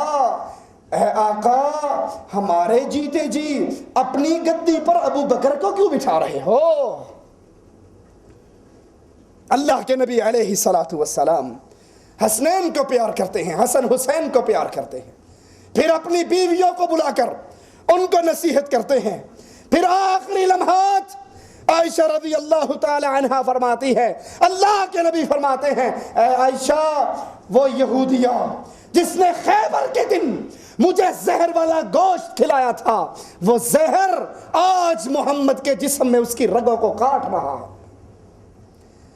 اے آقا ہمارے جیتے جی اپنی گدی پر ابو بکر کو کیوں بٹھا رہے ہو؟ اللہ کے نبی علیہ السلام حسنین کو پیار کرتے ہیں، حسن حسین کو پیار کرتے ہیں، پھر اپنی بیویوں کو بلا کر ان کو نصیحت کرتے ہیں، پھر آخری لمحات عائشہ رضی اللہ تعالی عنہ فرماتی ہے، اللہ کے نبی فرماتے ہیں اے عائشہ وہ یہودیہ جس نے خیبر کے دن مجھے زہر والا گوشت کھلایا تھا، وہ زہر آج محمد کے جسم میں اس کی رگوں کو کاٹ رہا ہے۔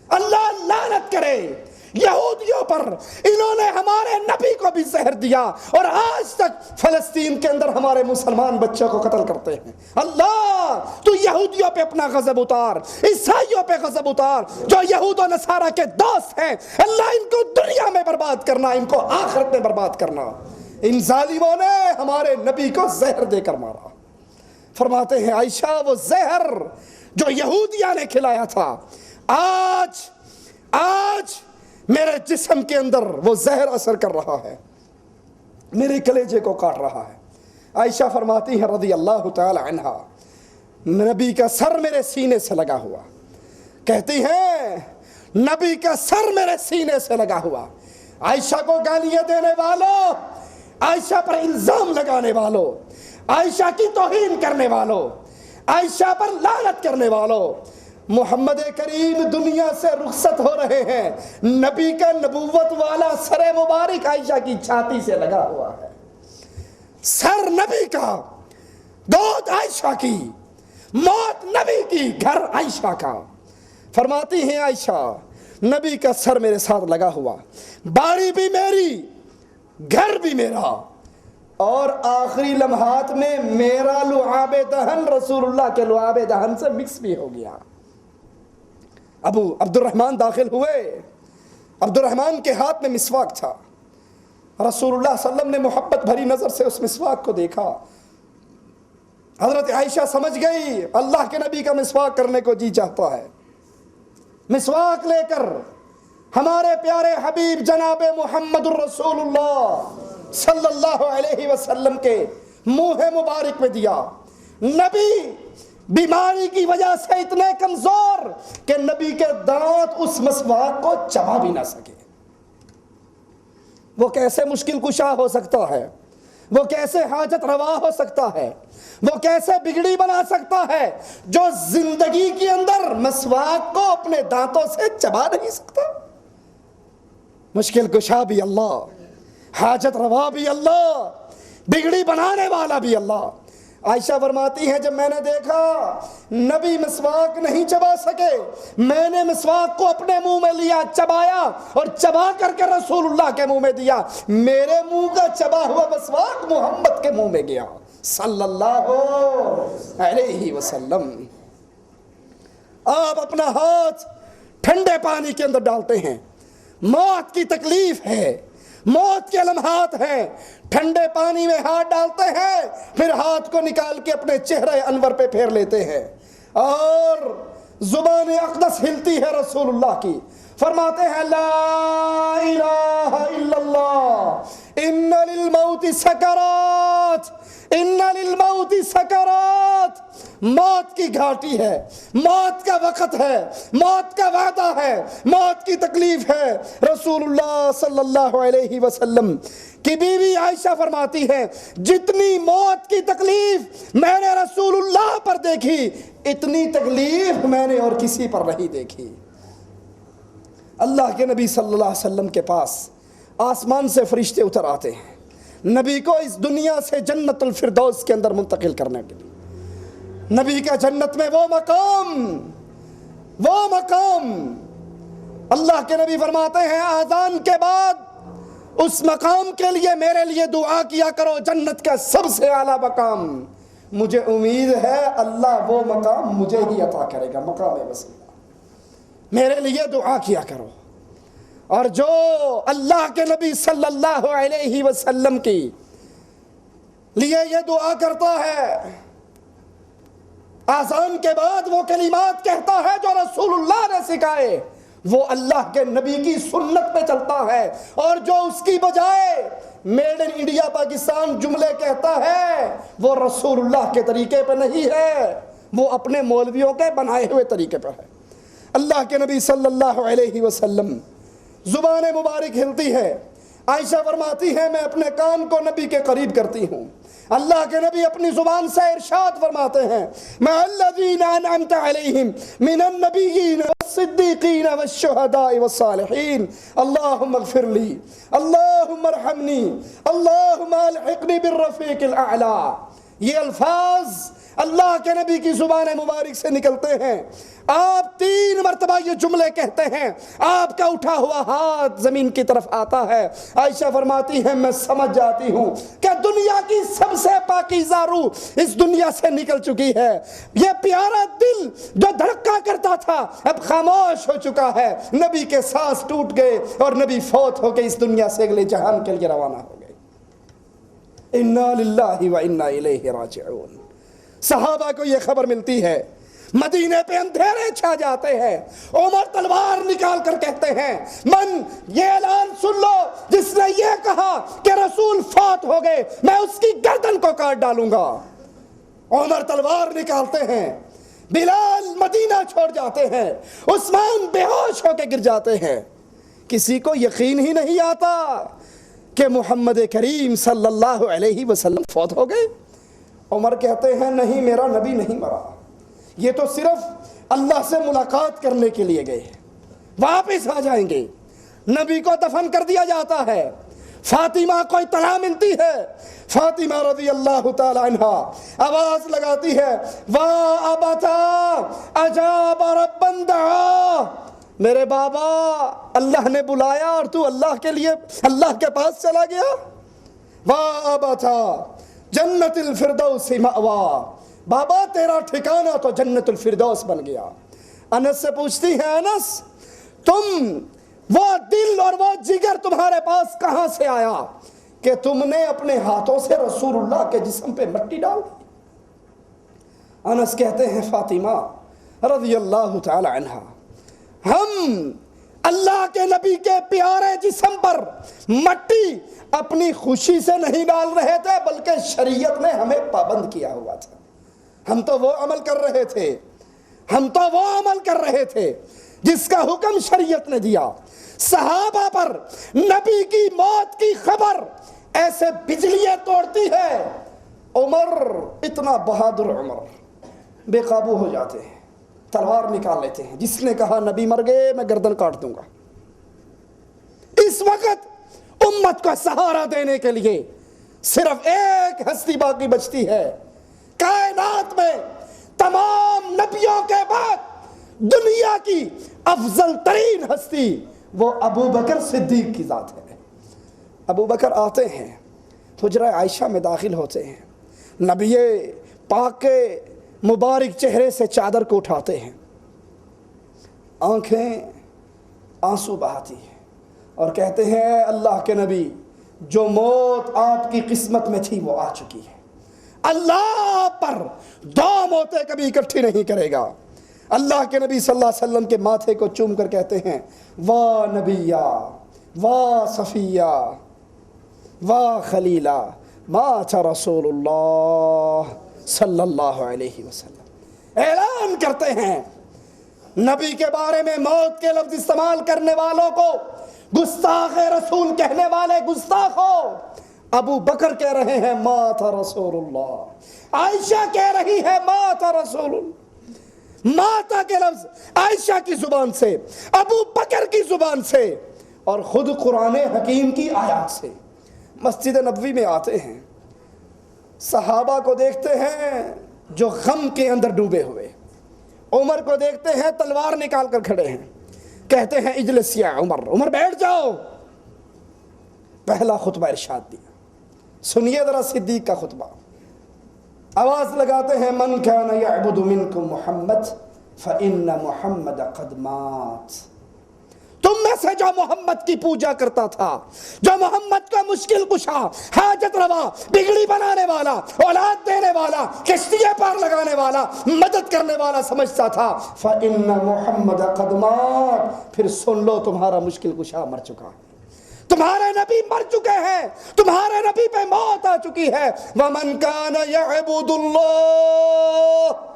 اللہ لعنت کرے یہودیوں پر، انہوں نے ہمارے نبی کو بھی زہر دیا اور آج تک فلسطین کے اندر ہمارے مسلمان بچوں کو قتل کرتے ہیں۔ اللہ تو یہودیوں پہ اپنا غضب اتار، عیسائیوں پہ غضب اتار جو یہود و نصارہ کے دوست ہیں، اللہ ان کو دنیا میں برباد کرنا، ان کو آخرت میں برباد کرنا۔ ان ظالموں نے ہمارے نبی کو زہر دے کر مارا۔ فرماتے ہیں عائشہ وہ زہر جو یہودیہ نے کھلایا تھا آج میرے جسم کے اندر وہ زہر اثر کر رہا ہے، میرے کلیجے کو کاٹ رہا ہے۔ عائشہ فرماتی ہے رضی اللہ تعالی عنہا نبی کا سر میرے سینے سے لگا ہوا، کہتی ہیں نبی کا سر میرے سینے سے لگا ہوا۔ عائشہ کو گالیاں دینے والوں، عائشہ پر الزام لگانے والوں، عائشہ کی توہین کرنے والوں، عائشہ پر لعنت کرنے والوں، محمد کریم دنیا سے رخصت ہو رہے ہیں، نبی کا نبوت والا سر مبارک عائشہ کی چھاتی سے لگا ہوا ہے، سر نبی کا، دودھ عائشہ کی، موت نبی کی، گھر عائشہ کا۔ فرماتی ہیں عائشہ نبی کا سر میرے ساتھ لگا ہوا، باڑی بھی میری، گھر بھی میرا، اور آخری لمحات میں میرا لعاب دہن رسول اللہ کے لعاب دہن سے مکس بھی ہو گیا۔ ابو عبد الرحمن داخل ہوئے، عبد الرحمن کے ہاتھ میں مسواک تھا، رسول اللہ صلی اللہ علیہ وسلم نے محبت بھری نظر سے اس مسواک کو دیکھا، حضرت عائشہ سمجھ گئی اللہ کے نبی کا مسواک کرنے کو جی چاہتا ہے۔ مسواک لے کر ہمارے پیارے حبیب جناب محمد الرسول اللہ صلی اللہ علیہ وسلم کے منہ مبارک میں دیا۔ نبی بیماری کی وجہ سے اتنے کمزور کہ نبی کے دانت اس مسواک کو چبا بھی نہ سکے۔ وہ کیسے مشکل کشا ہو سکتا ہے، وہ کیسے حاجت روا ہو سکتا ہے، وہ کیسے بگڑی بنا سکتا ہے جو زندگی کے اندر مسواک کو اپنے دانتوں سے چبا نہیں سکتا۔ مشکل کشا بھی اللہ، حاجت روا بھی اللہ، بگڑی بنانے والا بھی اللہ۔ عائشہ فرماتی ہے جب میں نے دیکھا نبی مسواک نہیں چبا سکے، میں نے مسواک کو اپنے منہ میں لیا، چبایا اور چبا کر کے رسول اللہ کے منہ میں دیا، میرے منہ کا چبا ہوا مسواک محمد کے منہ میں گیا صلی اللہ علیہ وسلم۔ آپ اپنا ہاتھ ٹھنڈے پانی کے اندر ڈالتے ہیں، موت کی تکلیف ہے، موت کے لمحات ہیں، ٹھنڈے پانی میں ہاتھ ڈالتے ہیں، پھر ہاتھ کو نکال کے اپنے چہرے انور پہ پھیر لیتے ہیں اور زبان اقدس ہلتی ہے رسول اللہ کی، فرماتے ہیں لا الہ الا اللہ ان للموت سکرات، ان للموت سکرات، موت کی گھاٹی ہے، موت کا وقت ہے، موت کا وعدہ ہے، موت کی تکلیف ہے۔ رسول اللہ صلی اللہ علیہ وسلم کی بیوی عائشہ فرماتی ہے جتنی موت کی تکلیف میں نے رسول اللہ پر دیکھی اتنی تکلیف میں نے اور کسی پر نہیں دیکھی۔ اللہ کے نبی صلی اللہ علیہ وسلم کے پاس آسمان سے فرشتے اتر آتے ہیں نبی کو اس دنیا سے جنت الفردوس کے اندر منتقل کرنے کے لیے۔ نبی کا جنت میں وہ مقام اللہ کے نبی فرماتے ہیں آذان کے بعد اس مقام کے لیے میرے لیے دعا کیا کرو، جنت کا سب سے اعلیٰ مقام، مجھے امید ہے اللہ وہ مقام مجھے ہی عطا کرے گا، مقام وسیلہ، میرے لیے دعا کیا کرو۔ اور جو اللہ کے نبی صلی اللہ علیہ وسلم کی لیے یہ دعا کرتا ہے، آذان کے بعد وہ کلمات کہتا ہے جو رسول اللہ نے سکھائے، وہ اللہ کے نبی کی سنت پہ چلتا ہے، اور جو اس کی بجائے میڈ ان انڈیا پاکستان جملے کہتا ہے وہ رسول اللہ کے طریقے پہ نہیں ہے، وہ اپنے مولویوں کے بنائے ہوئے طریقے پر ہے۔ اللہ کے نبی صلی اللہ علیہ وسلم زبان مبارک ہلتی ہے، عائشہ فرماتی ہے میں اپنے کان کو نبی کے قریب کرتی ہوں۔ اللہ کے نبی اپنی زبان سے ارشاد فرماتے ہیں مع الذین انعمت علیہم من النبیین والصدیقین والشہداء والصالحین اللہم اغفر لی اللہم ارحمنی اللہم الحقنی بالرفیق الاعلی۔ یہ الفاظ اللہ کے نبی کی زبان مبارک سے نکلتے ہیں۔ آپ 3 مرتبہ یہ جملے کہتے ہیں، آپ کا اٹھا ہوا ہاتھ زمین کی طرف آتا ہے۔ عائشہ فرماتی ہے میں سمجھ جاتی ہوں کہ دنیا کی سب سے پاکیزہ روح اس دنیا سے نکل چکی ہے۔ یہ پیارا دل جو دھڑکا کرتا تھا اب خاموش ہو چکا ہے۔ نبی کے سانس ٹوٹ گئے اور نبی فوت ہو کے اس دنیا سے اگلے جہان کے لیے روانہ ہو گئے۔ انا للہ و انا الیہ راجعون۔ صحابہ کو یہ خبر ملتی ہے، مدینے پہ اندھیرے چھا جاتے ہیں۔ عمر تلوار نکال کر کہتے ہیں من یہ اعلان سن لو جس نے یہ کہا کہ رسول فوت ہو گئے میں اس کی گردن کو کاٹ ڈالوں گا۔ عمر تلوار نکالتے ہیں، بلال مدینہ چھوڑ جاتے ہیں، عثمان بے ہوش ہو کے گر جاتے ہیں۔ کسی کو یقین ہی نہیں آتا کہ محمد کریم صلی اللہ علیہ وسلم فوت ہو گئے۔ عمر کہتے ہیں نہیں میرا نبی نہیں مرا، یہ تو صرف اللہ سے ملاقات کرنے کے لیے گئے، واپس آ جائیں گے۔ نبی کو دفن کر دیا جاتا ہے۔ فاطمہ کو اطلاع ملتی ہے، فاطمہ رضی اللہ تعالی عنہا آواز لگاتی ہے واہ ابتا اجاب ربا دعا، میرے بابا اللہ نے بلایا اور تو اللہ کے لیے اللہ کے پاس چلا گیا۔ واہ ابتا جنت الفردوس مأوا، بابا تیرا ٹھکانہ تو جنت الفردوس بن گیا۔ انس سے پوچھتی ہے انس تم وہ دل اور وہ جگر تمہارے پاس کہاں سے آیا کہ تم نے اپنے ہاتھوں سے رسول اللہ کے جسم پہ مٹی ڈال دی؟ انس کہتے ہیں فاطمہ رضی اللہ تعالی عنہ ہم اللہ کے نبی کے پیارے جسم پر مٹی اپنی خوشی سے نہیں ڈال رہے تھے بلکہ شریعت نے ہمیں پابند کیا ہوا تھا۔ ہم تو وہ عمل کر رہے تھے جس کا حکم شریعت نے دیا۔ صحابہ پر نبی کی موت کی خبر ایسے بجلیاں توڑتی ہے، عمر اتنا بہادر عمر بے قابو ہو جاتے ہیں، تلوار نکال لیتے ہیں۔ جس نے کہا نبی مر گئے میں گردن کاٹ دوں گا۔ اس وقت امت کو سہارا دینے کے لیے صرف ایک ہستی باقی بچتی ہے کائنات میں، تمام نبیوں کے بعد دنیا کی افضل ترین ہستی وہ ابو بکر صدیق کی ذات ہے۔ ابو بکر آتے ہیں، حجرہ عائشہ میں داخل ہوتے ہیں، نبی پاک کے مبارک چہرے سے چادر کو اٹھاتے ہیں، آنکھیں آنسو بہاتی ہیں اور کہتے ہیں اللہ کے نبی جو موت آپ کی قسمت میں تھی وہ آ چکی ہے، اللہ پر 2 موتیں کبھی اکٹھی نہیں کرے گا۔ اللہ کے نبی صلی اللہ علیہ وسلم کے ماتھے کو چوم کر کہتے ہیں واہ نبیہ واہ صفیہ واہ خلیلہ مات رسول اللہ صلی اللہ علیہ وسلم۔ اعلان کرتے ہیں نبی کے بارے میں موت کے لفظ استعمال کرنے والوں کو گستاخ رسول کہنے والے گستاخ ہو۔ ابو بکر کہہ رہے ہیں مات رسول اللہ، عائشہ کہہ رہی ہے مات رسول اللہ۔ ماتا کے لفظ عائشہ کی زبان سے، ابو بکر کی زبان سے اور خود قرآن حکیم کی آیات سے۔ مسجد نبوی میں آتے ہیں، صحابہ کو دیکھتے ہیں جو غم کے اندر ڈوبے ہوئے، عمر کو دیکھتے ہیں تلوار نکال کر کھڑے ہیں، کہتے ہیں اجلس یا عمر، عمر بیٹھ جاؤ۔ پہلا خطبہ ارشاد دیا، سنیے ذرا صدیق کا خطبہ۔ آواز لگاتے ہیں من کان یعبد منکم محمد فإن محمد قد مات، تم میں سے جو محمد کی پوجا کرتا تھا، جو محمد کا مشکل کشا، حاجت روا، بگڑی بنانے والا، اولاد دینے والا، کشتیاں پار لگانے والا، مدد کرنے والا سمجھتا تھا، فإن محمد قد مات، پھر سن لو تمہارا مشکل کشا مر چکا ہے۔ تمہارے نبی مر چکے ہیں، تمہارے نبی پہ موت آ چکی ہے۔ وَمَنْ كَانَ يَعْبُدُ اللَّهَ،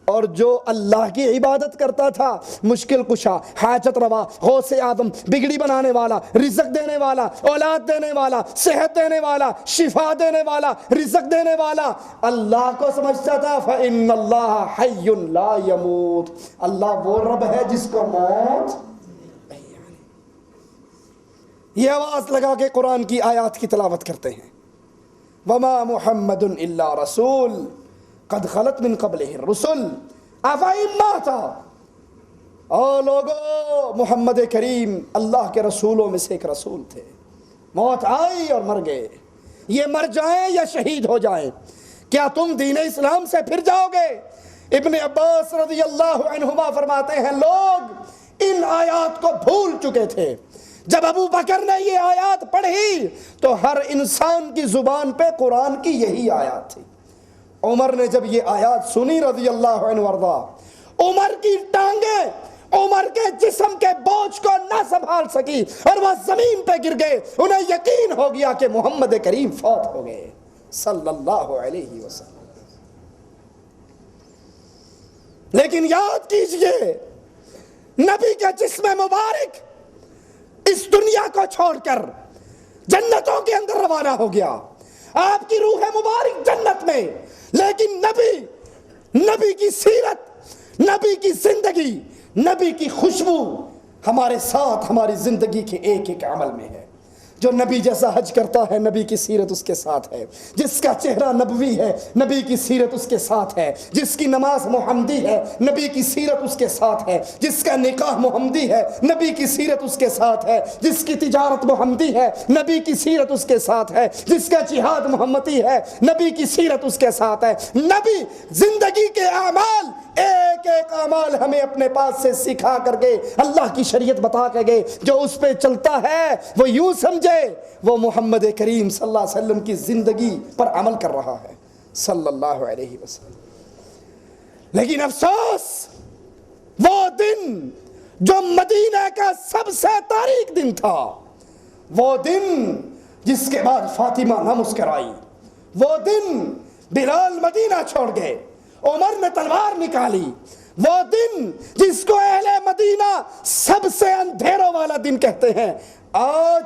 اور جو اللہ کی عبادت کرتا تھا، مشکل کشا، حاجت روا، غوث اعظم، بگڑی بنانے والا، رزق دینے والا، اولاد دینے والا، صحت دینے والا، شفا دینے والا، رزق دینے والا، اللہ کو سمجھتا تھا فَإِنَّ اللَّهَ حَيٌّ لَا يَمُوتُ، اللہ وہ رب ہے جس کو موت نہیں آنی۔ یہ آواز لگا کے قرآن کی آیات کی تلاوت کرتے ہیں۔ وَمَا مُحَمَّدٌ إِلَّا رَسُولٌ قد خلت من قبلہ الرسل افإن مات، او لوگو محمد کریم اللہ کے رسولوں میں سے ایک رسول تھے، موت آئی اور مر گئے، یہ مر جائیں یا شہید ہو جائیں، کیا تم دین اسلام سے پھر جاؤ گے؟ ابن عباس رضی اللہ عنہما فرماتے ہیں لوگ ان آیات کو بھول چکے تھے، جب ابو بکر نے یہ آیات پڑھی تو ہر انسان کی زبان پہ قرآن کی یہی آیات تھی۔ عمر نے جب یہ آیات سنی رضی اللہ عنہ وارضا، عمر کی ٹانگیں عمر کے جسم کے بوجھ کو نہ سنبھال سکی اور وہ زمین پہ گر گئے، انہیں یقین ہو گیا کہ محمد کریم فوت ہو گئے صلی اللہ علیہ وسلم۔ لیکن یاد کیجئے نبی کا جسم مبارک اس دنیا کو چھوڑ کر جنتوں کے اندر روانہ ہو گیا، آپ کی روح مبارک جنت میں، لیکن نبی کی سیرت، نبی کی زندگی، نبی کی خوشبو ہمارے ساتھ ہماری زندگی کے ایک ایک عمل میں ہے۔ جو نبی جیسا حج کرتا ہے نبی کی سیرت اس کے ساتھ ہے، جس کا چہرہ نبوی ہے نبی کی سیرت اس کے ساتھ ہے، جس کی نماز محمدی ہے نبی کی سیرت اس کے ساتھ ہے، جس کا نکاح محمدی ہے نبی کی سیرت اس کے ساتھ ہے، جس کی تجارت محمدی ہے نبی کی سیرت اس کے ساتھ ہے، جس کا جہاد محمدی ہے نبی کی سیرت اس کے ساتھ ہے۔ نبی زندگی کے اعمال، ایک ایک اعمال ہمیں اپنے پاس سے سکھا کر کے اللہ کی شریعت بتا کے گئے، جو اس پہ چلتا ہے وہ یوں سمجھے وہ محمد کریم صلی اللہ علیہ وسلم کی زندگی پر عمل کر رہا ہے صلی اللہ علیہ وسلم۔ لیکن افسوس، وہ دن جو مدینہ کا سب سے تاریک دن تھا، وہ دن جس کے بعد فاطمہ نہ مسکرائی، وہ دن بلال مدینہ چھوڑ گئے، عمر نے تلوار نکالی، وہ دن جس کو اہل مدینہ سب سے اندھیروں والا دن کہتے ہیں، آج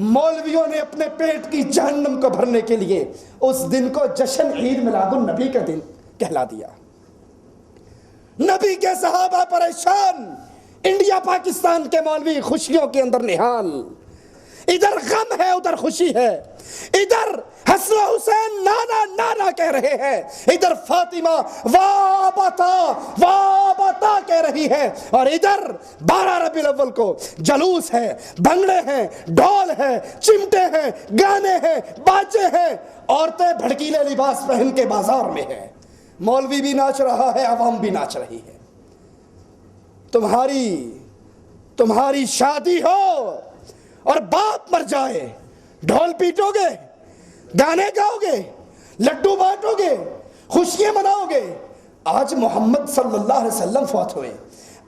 مولویوں نے اپنے پیٹ کی جہنم کو بھرنے کے لیے اس دن کو جشن عید میلاد النبی کا دن کہلا دیا۔ نبی کے صحابہ پریشان، انڈیا پاکستان کے مولوی خوشیوں کے اندر نہال، ادھر غم ہے ادھر خوشی ہے، ادھر حسن و حسین نانا نانا کہہ رہے ہیں، ادھر فاطمہ وابتا کہہ رہی ہے، اور ادھر 12 ربیع الاول کو جلوس ہے، بھنگڑے ہیں، ڈھول ہے، چمٹے ہیں، گانے ہیں، باجے ہیں، عورتیں بھڑکیلے لباس پہن کے بازار میں ہیں، مولوی بھی ناچ رہا ہے، عوام بھی ناچ رہی ہے۔ تمہاری شادی ہو اور باپ مر جائے، ڈھول پیٹو گے، گانے گاؤ گے، لڈو بانٹو گے، خوشیاں مناؤ گے۔ آج محمد صلی اللہ علیہ وسلم فوت ہوئے،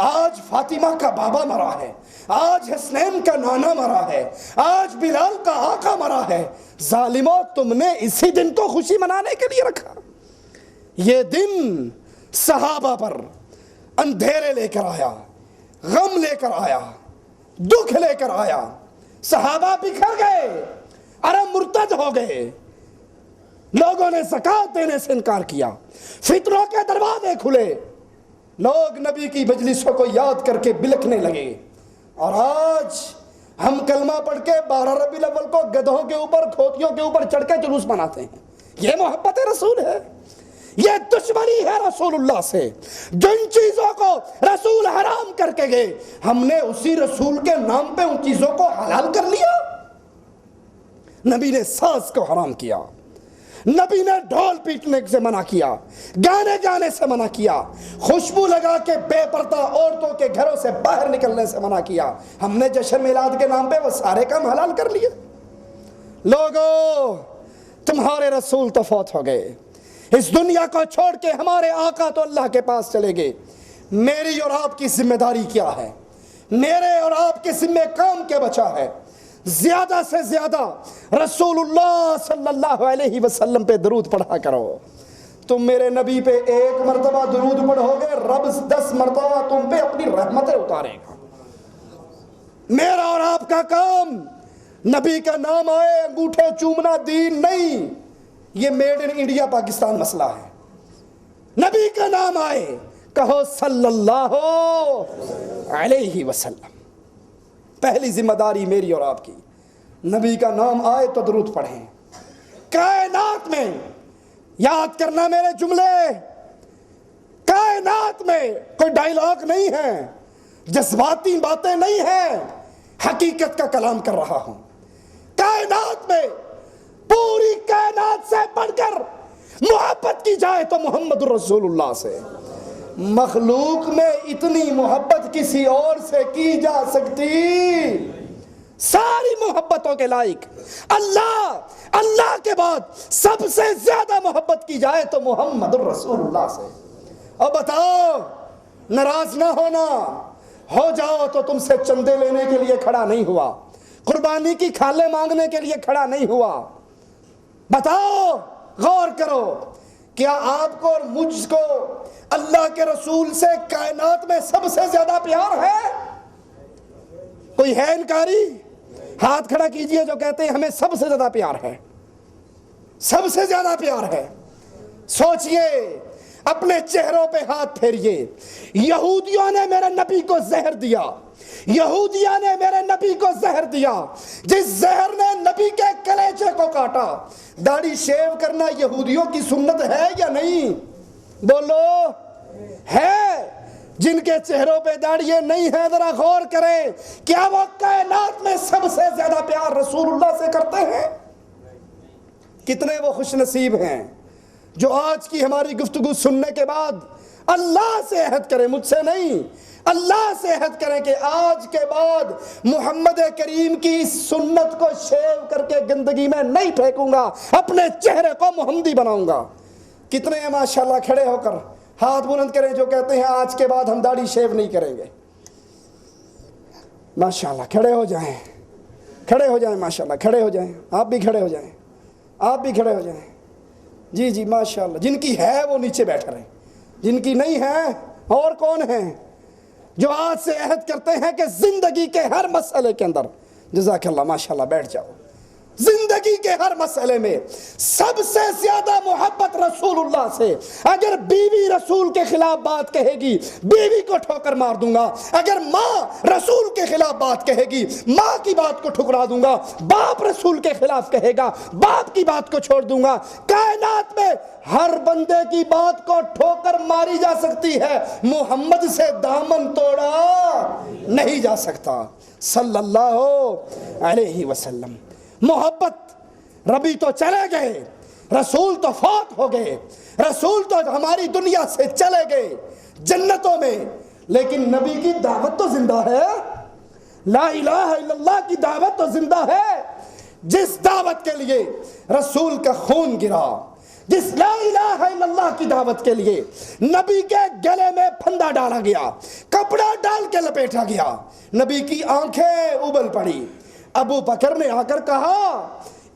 آج فاطمہ کا بابا مرا ہے، آج حسنین کا نانا مرا ہے، آج بلال کا آقا مرا ہے، ظالموں تم نے اسی دن کو خوشی منانے کے لیے رکھا۔ یہ دن صحابہ پر اندھیرے لے کر آیا، غم لے کر آیا، دکھ لے کر آیا، صحابہ بکھر گئے، عرب مرتد ہو گئے، لوگوں نے زکوٰۃ دینے سے انکار کیا، فتنوں کے دروازے کھلے، لوگ نبی کی مجلسوں کو یاد کر کے بلکنے لگے، اور آج ہم کلمہ پڑھ کے 12 ربیع الاول کو گدھوں کے اوپر، کھوتیوں کے اوپر چڑھ کے جلوس مناتے ہیں۔ یہ محبت رسول ہے؟ یہ دشمنی ہے رسول اللہ سے؟ جن چیزوں کو رسول حرام کر کے گئے، ہم نے اسی رسول کے نام پہ ان چیزوں کو حلال کر لیا۔ نبی نے ساز کو حرام کیا، نبی نے ڈھول پیٹنے سے منع کیا، گانے گانے سے منع کیا، خوشبو لگا کے بے پردہ عورتوں کے گھروں سے باہر نکلنے سے منع کیا۔ ہم نے جشن میلاد کے نام پہ وہ سارے کام حلال کر لیے۔ لوگو، تمہارے رسول تو فوت ہو گئے، اس دنیا کو چھوڑ کے ہمارے آقا تو اللہ کے پاس چلے گئے۔ میری اور آپ کی ذمہ داری کیا ہے؟ میرے اور آپ کے ذمہ کام کیا بچا ہے؟ زیادہ سے زیادہ رسول اللہ صلی اللہ علیہ وسلم پہ درود پڑھا کرو. تم میرے نبی پہ 1 مرتبہ درود پڑھو گے، رب 10 مرتبہ تم پہ اپنی رحمتیں اتارے گا. میرا اور آپ کا کام نبی کا نام آئے انگوٹھے چومنا دین نہیں، یہ میڈ ان انڈیا پاکستان مسئلہ ہے. نبی کا نام آئے کہو صلی اللہ علیہ وسلم. پہلی ذمہ داری میری اور آپ کی، نبی کا نام آئے تو درود پڑھیں. کائنات میں یاد کرنا میرے جملے، کائنات میں کوئی ڈائیلاگ نہیں ہے، جذباتی باتیں نہیں ہیں، حقیقت کا کلام کر رہا ہوں. کائنات میں پوری کائنات سے بڑھ کر محبت کی جائے تو محمد رسول اللہ سے. مخلوق میں اتنی محبت کسی اور سے کی جا سکتی؟ ساری محبتوں کے لائق اللہ کے بعد سب سے زیادہ محبت کی جائے تو محمد رسول اللہ سے. اب بتاؤ، ناراض نہ ہونا، ہو جاؤ تو تم سے چندے لینے کے لیے کھڑا نہیں ہوا، قربانی کی کھالیں مانگنے کے لیے کھڑا نہیں ہوا. بتاؤ، غور کرو، کیا آپ کو اور مجھ کو اللہ کے رسول سے کائنات میں سب سے زیادہ پیار ہے؟ کوئی ہے انکاری؟ ہاتھ کھڑا کیجئے جو کہتے ہیں ہمیں سب سے زیادہ پیار ہے. سب سے زیادہ پیار ہے. سوچئے، اپنے چہروں پہ ہاتھ پھیریے. یہودیوں نے میرے نبی کو زہر دیا، یہودیوں نے میرے نبی کو زہر دیا، جس زہر نے نبی کے کلیجے کو کاٹا. داڑھی شیو کرنا یہودیوں کی سنت ہے یا نہیں؟ بولو، ہے؟ جن کے چہروں پہ داڑھیاں نہیں ہیں ذرا غور کریں، کیا وہ کائنات میں سب سے زیادہ پیار رسول اللہ سے کرتے ہیں؟ کتنے وہ خوش نصیب ہیں جو آج کی ہماری گفتگو سننے کے بعد اللہ سے عہد کریں، مجھ سے نہیں، اللہ سے عہد کریں کہ آج کے بعد محمد کریم کی اس سنت کو شیو کر کے گندگی میں نہیں پھینکوں گا، اپنے چہرے کو محمدی بناؤں گا. کتنے ہیں ماشاءاللہ؟ کھڑے ہو کر ہاتھ بلند کریں جو کہتے ہیں آج کے بعد ہم داڑھی شیو نہیں کریں گے. ماشاءاللہ کھڑے ہو جائیں، کھڑے ہو جائیں، ماشاءاللہ کھڑے ہو جائیں. آپ بھی کھڑے ہو جائیں، آپ بھی کھڑے ہو جائیں. جی جی ماشاءاللہ. جن کی ہے وہ نیچے بیٹھ رہے ہیں، جن کی نہیں ہے اور کون ہیں جو آج سے عہد کرتے ہیں کہ زندگی کے ہر مسئلے کے اندر، جزاک اللہ، ماشاءاللہ بیٹھ جاؤ، زندگی کے ہر مسئلے میں سب سے زیادہ محبت رسول اللہ سے. اگر بیوی رسول کے خلاف بات کہے گی بیوی کو ٹھوکر مار دوں گا، اگر ماں رسول کے خلاف بات کہے گی ماں کی بات کو ٹھکرا دوں گا، باپ رسول کے خلاف کہے گا باپ کی بات کو چھوڑ دوں گا. کائنات میں ہر بندے کی بات کو ٹھوکر ماری جا سکتی ہے، محمد سے دامن توڑا نہیں جا سکتا صلی اللہ علیہ وسلم. محبت، ربی تو چلے گئے، رسول تو فوت ہو گئے، رسول تو ہماری دنیا سے چلے گئے جنتوں میں، لیکن نبی کی دعوت تو زندہ ہے. لا الہ الا اللہ کی دعوت تو زندہ ہے. جس دعوت کے لیے رسول کا خون گرا، جس لا الہ الا اللہ کی دعوت کے لیے نبی کے گلے میں پھندا ڈالا گیا، کپڑا ڈال کے لپیٹا گیا، نبی کی آنکھیں ابل پڑی. ابو بکر نے آ کر کہا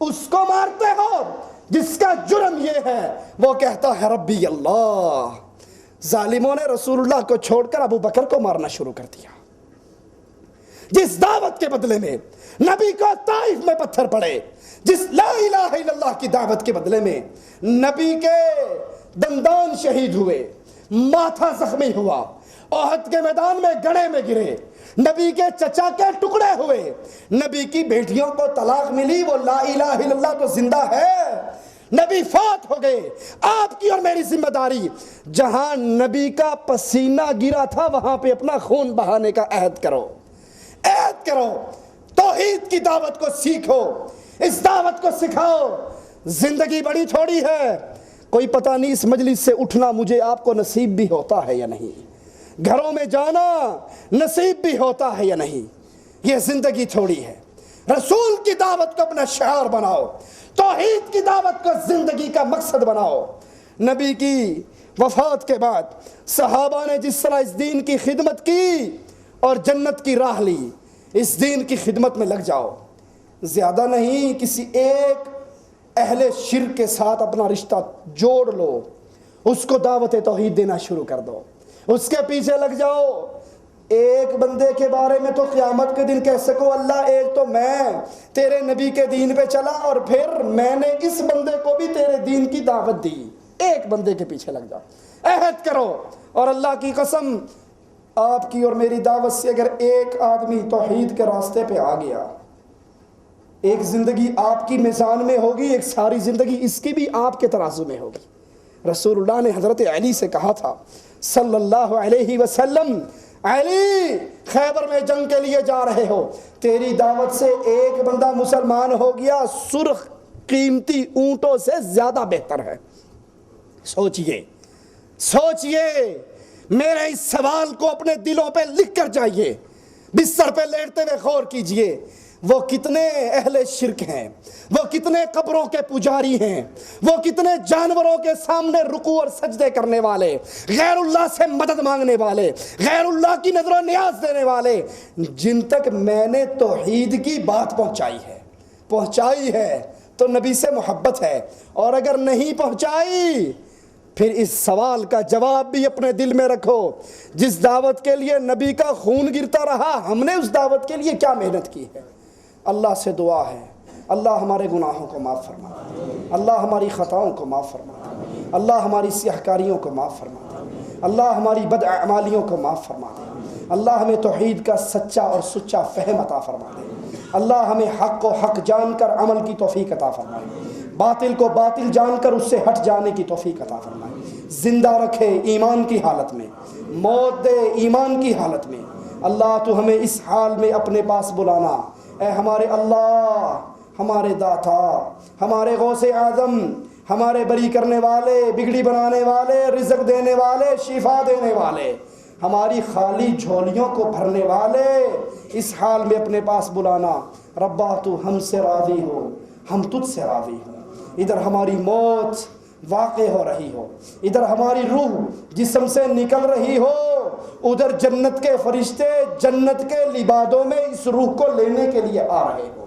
اس کو مارتے ہو جس کا جرم یہ ہے، وہ کہتا ہے ربی اللہ. ظالموں نے رسول اللہ کو چھوڑ کر ابو بکر کو مارنا شروع کر دیا. جس دعوت کے بدلے میں نبی کو طائف میں پتھر پڑے، جس لا الہ الا اللہ کی دعوت کے بدلے میں نبی کے دندان شہید ہوئے، ماتھا زخمی ہوا، احد کے میدان میں گڑھے میں گرے، نبی کے چچا کے ٹکڑے ہوئے، نبی کی بیٹیوں کو طلاق ملی، وہ لا الہ الا اللہ تو زندہ ہے. نبی فوت ہو گئے. آپ کی اور میری ذمہ داری، جہاں نبی کا پسینہ گرا تھا وہاں پہ اپنا خون بہانے کا عہد کرو، عہد کرو. توحید کی دعوت کو سیکھو، اس دعوت کو سکھاؤ. زندگی بڑی تھوڑی ہے، کوئی پتہ نہیں اس مجلس سے اٹھنا مجھے آپ کو نصیب بھی ہوتا ہے یا نہیں، گھروں میں جانا نصیب بھی ہوتا ہے یا نہیں. یہ زندگی تھوڑی ہے. رسول کی دعوت کو اپنا شعار بناؤ، توحید کی دعوت کو زندگی کا مقصد بناؤ. نبی کی وفات کے بعد صحابہ نے جس طرح اس دین کی خدمت کی اور جنت کی راہ لی، اس دین کی خدمت میں لگ جاؤ. زیادہ نہیں، کسی ایک اہل شرک کے ساتھ اپنا رشتہ جوڑ لو، اس کو دعوت توحید دینا شروع کر دو، اس کے پیچھے لگ جاؤ۔ ایک بندے کے بارے میں تو قیامت کے دن کہہ سکو اللہ ایک تو میں تیرے نبی کے دین پہ چلا اور پھر میں نے اس بندے کو بھی تیرے دین کی دعوت دی۔ ایک بندے کے پیچھے لگ جاؤ، عہد کرو، اور اللہ کی قسم آپ کی اور میری دعوت سے اگر ایک آدمی توحید کے راستے پہ آ گیا، ایک زندگی آپ کی میزان میں ہوگی، ایک ساری زندگی اس کی بھی آپ کے ترازو میں ہوگی۔ رسول اللہ نے حضرت علی سے کہا تھا صلی اللہ علیہ وسلم، علی خیبر میں جنگ کے لیے جا رہے ہو، تیری دعوت سے ایک بندہ مسلمان ہو گیا، سرخ قیمتی اونٹوں سے زیادہ بہتر ہے۔ سوچئے سوچئے، میرے اس سوال کو اپنے دلوں پہ لکھ کر جائیے، بستر پہ لیٹتے ہوئے غور کیجئے، وہ کتنے اہل شرک ہیں، وہ کتنے قبروں کے پجاری ہیں، وہ کتنے جانوروں کے سامنے رکوع اور سجدے کرنے والے، غیر اللہ سے مدد مانگنے والے، غیر اللہ کی نظر و نیاز دینے والے، جن تک میں نے توحید کی بات پہنچائی ہے تو نبی سے محبت ہے، اور اگر نہیں پہنچائی پھر اس سوال کا جواب بھی اپنے دل میں رکھو، جس دعوت کے لیے نبی کا خون گرتا رہا، ہم نے اس دعوت کے لیے کیا محنت کی ہے؟ اللہ سے دعا ہے اللہ ہمارے گناہوں کو معاف فرما دے، اللہ ہماری خطاؤں کو معاف فرما دے، اللہ ہماری سیاہ کاریوں کو معاف فرما دے، اللہ ہماری بد اعمالیوں کو معاف فرما دے، اللہ ہمیں توحید کا سچا اور سچا فہم عطا فرما دے، اللہ ہمیں حق کو حق جان کر عمل کی توفیق عطا فرمائے، باطل کو باطل جان کر اس سے ہٹ جانے کی توفیق عطا فرمائے، زندہ رکھے ایمان کی حالت میں، موت دے ایمان کی حالت میں۔ اللہ تو ہمیں اس حال میں اپنے پاس بلانا، اے ہمارے اللہ، ہمارے داتا، ہمارے غوث اعظم، ہمارے بری کرنے والے، بگڑی بنانے والے، رزق دینے والے، شفا دینے والے، ہماری خالی جھولیوں کو بھرنے والے، اس حال میں اپنے پاس بلانا۔ ربا تو ہم سے راضی ہو، ہم تجھ سے راضی ہوں، ادھر ہماری موت واقع ہو رہی ہو، ادھر ہماری روح جسم سے نکل رہی ہو، ادھر جنت کے فرشتے جنت کے لبادوں میں اس روح کو لینے کے لیے آ رہے ہو۔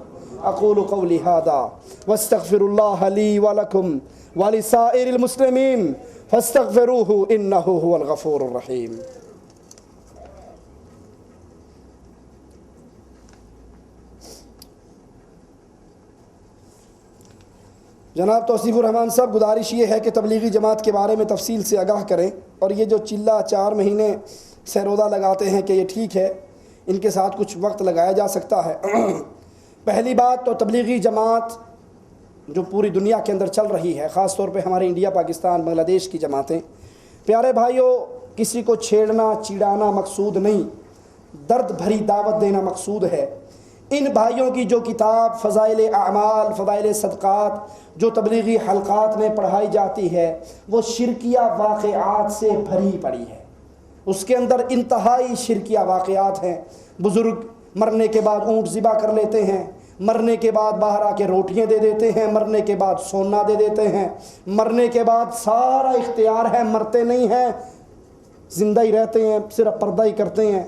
اقول قولی ھذا واستغفر اللہ لی ولکم ولسائر المسلمین فاستغفروہ انہ ھو الغفور الرحیم۔ جناب توصیف الرحمان صاحب، گزارش یہ ہے کہ تبلیغی جماعت کے بارے میں تفصیل سے آگاہ کریں، اور یہ جو چلہ 4 مہینے سے روزہ لگاتے ہیں کہ یہ ٹھیک ہے، ان کے ساتھ کچھ وقت لگایا جا سکتا ہے۔ پہلی بات تو تبلیغی جماعت جو پوری دنیا کے اندر چل رہی ہے، خاص طور پہ ہمارے انڈیا، پاکستان، بنگلہ دیش کی جماعتیں، پیارے بھائیوں، کسی کو چھیڑنا چیڑانا مقصود نہیں، درد بھری دعوت دینا مقصود ہے۔ ان بھائیوں کی جو کتاب فضائل اعمال، فضائل صدقات جو تبلیغی حلقات میں پڑھائی جاتی ہے، وہ شرکیہ واقعات سے بھری پڑی ہے، اس کے اندر انتہائی شرکیہ واقعات ہیں۔ بزرگ مرنے کے بعد اونٹ ذبح کر لیتے ہیں، مرنے کے بعد باہر آ کے روٹیاں دے دیتے ہیں، مرنے کے بعد سونا دے دیتے ہیں، مرنے کے بعد سارا اختیار ہے، مرتے نہیں ہیں، زندہ ہی رہتے ہیں، صرف پردہ ہی کرتے ہیں۔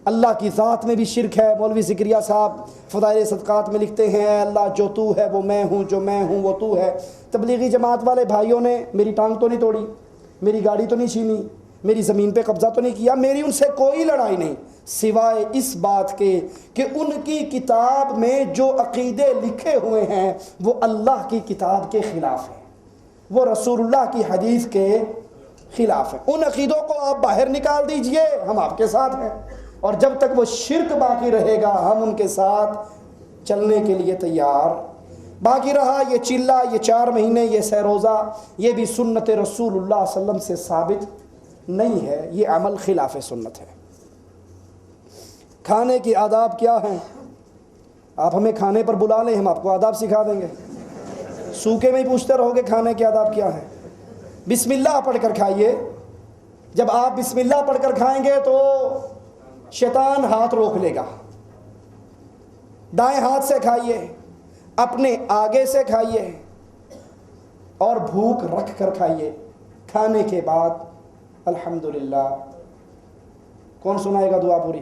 اللہ کی ذات میں بھی شرک ہے۔ مولوی زکریا صاحب فضائل صدقات میں لکھتے ہیں، اے اللہ جو تو ہے وہ میں ہوں، جو میں ہوں وہ تو ہے۔ تبلیغی جماعت والے بھائیوں نے میری ٹانگ تو نہیں توڑی، میری گاڑی تو نہیں چھینی، میری زمین پہ قبضہ تو نہیں کیا، میری ان سے کوئی لڑائی نہیں، سوائے اس بات کے کہ ان کی کتاب میں جو عقیدے لکھے ہوئے ہیں وہ اللہ کی کتاب کے خلاف ہیں، وہ رسول اللہ کی حدیث کے خلاف ہیں۔ ان عقیدوں کو آپ باہر نکال دیجئے، ہم آپ کے ساتھ ہیں، اور جب تک وہ شرک باقی رہے گا ہم ان کے ساتھ چلنے کے لیے تیار۔ باقی رہا یہ چلہ، یہ 4 مہینے، یہ سہ روزہ، یہ بھی سنت رسول اللہ صلی اللہ علیہ وسلم سے ثابت نہیں ہے، یہ عمل خلاف سنت ہے۔ کھانے کی آداب کیا ہیں؟ آپ ہمیں کھانے پر بلا لیں، ہم آپ کو آداب سکھا دیں گے۔ سوکھے میں ہی پوچھتے رہو گے کھانے کی آداب کیا ہیں؟ بسم اللہ پڑھ کر کھائیے۔ جب آپ بسم اللہ پڑھ کر کھائیں گے تو شیطان ہاتھ روک لے گا۔ دائیں ہاتھ سے کھائیے، اپنے آگے سے کھائیے، اور بھوک رکھ کر کھائیے۔ کھانے کے بعد الحمدللہ، کون سنائے گا دعا پوری؟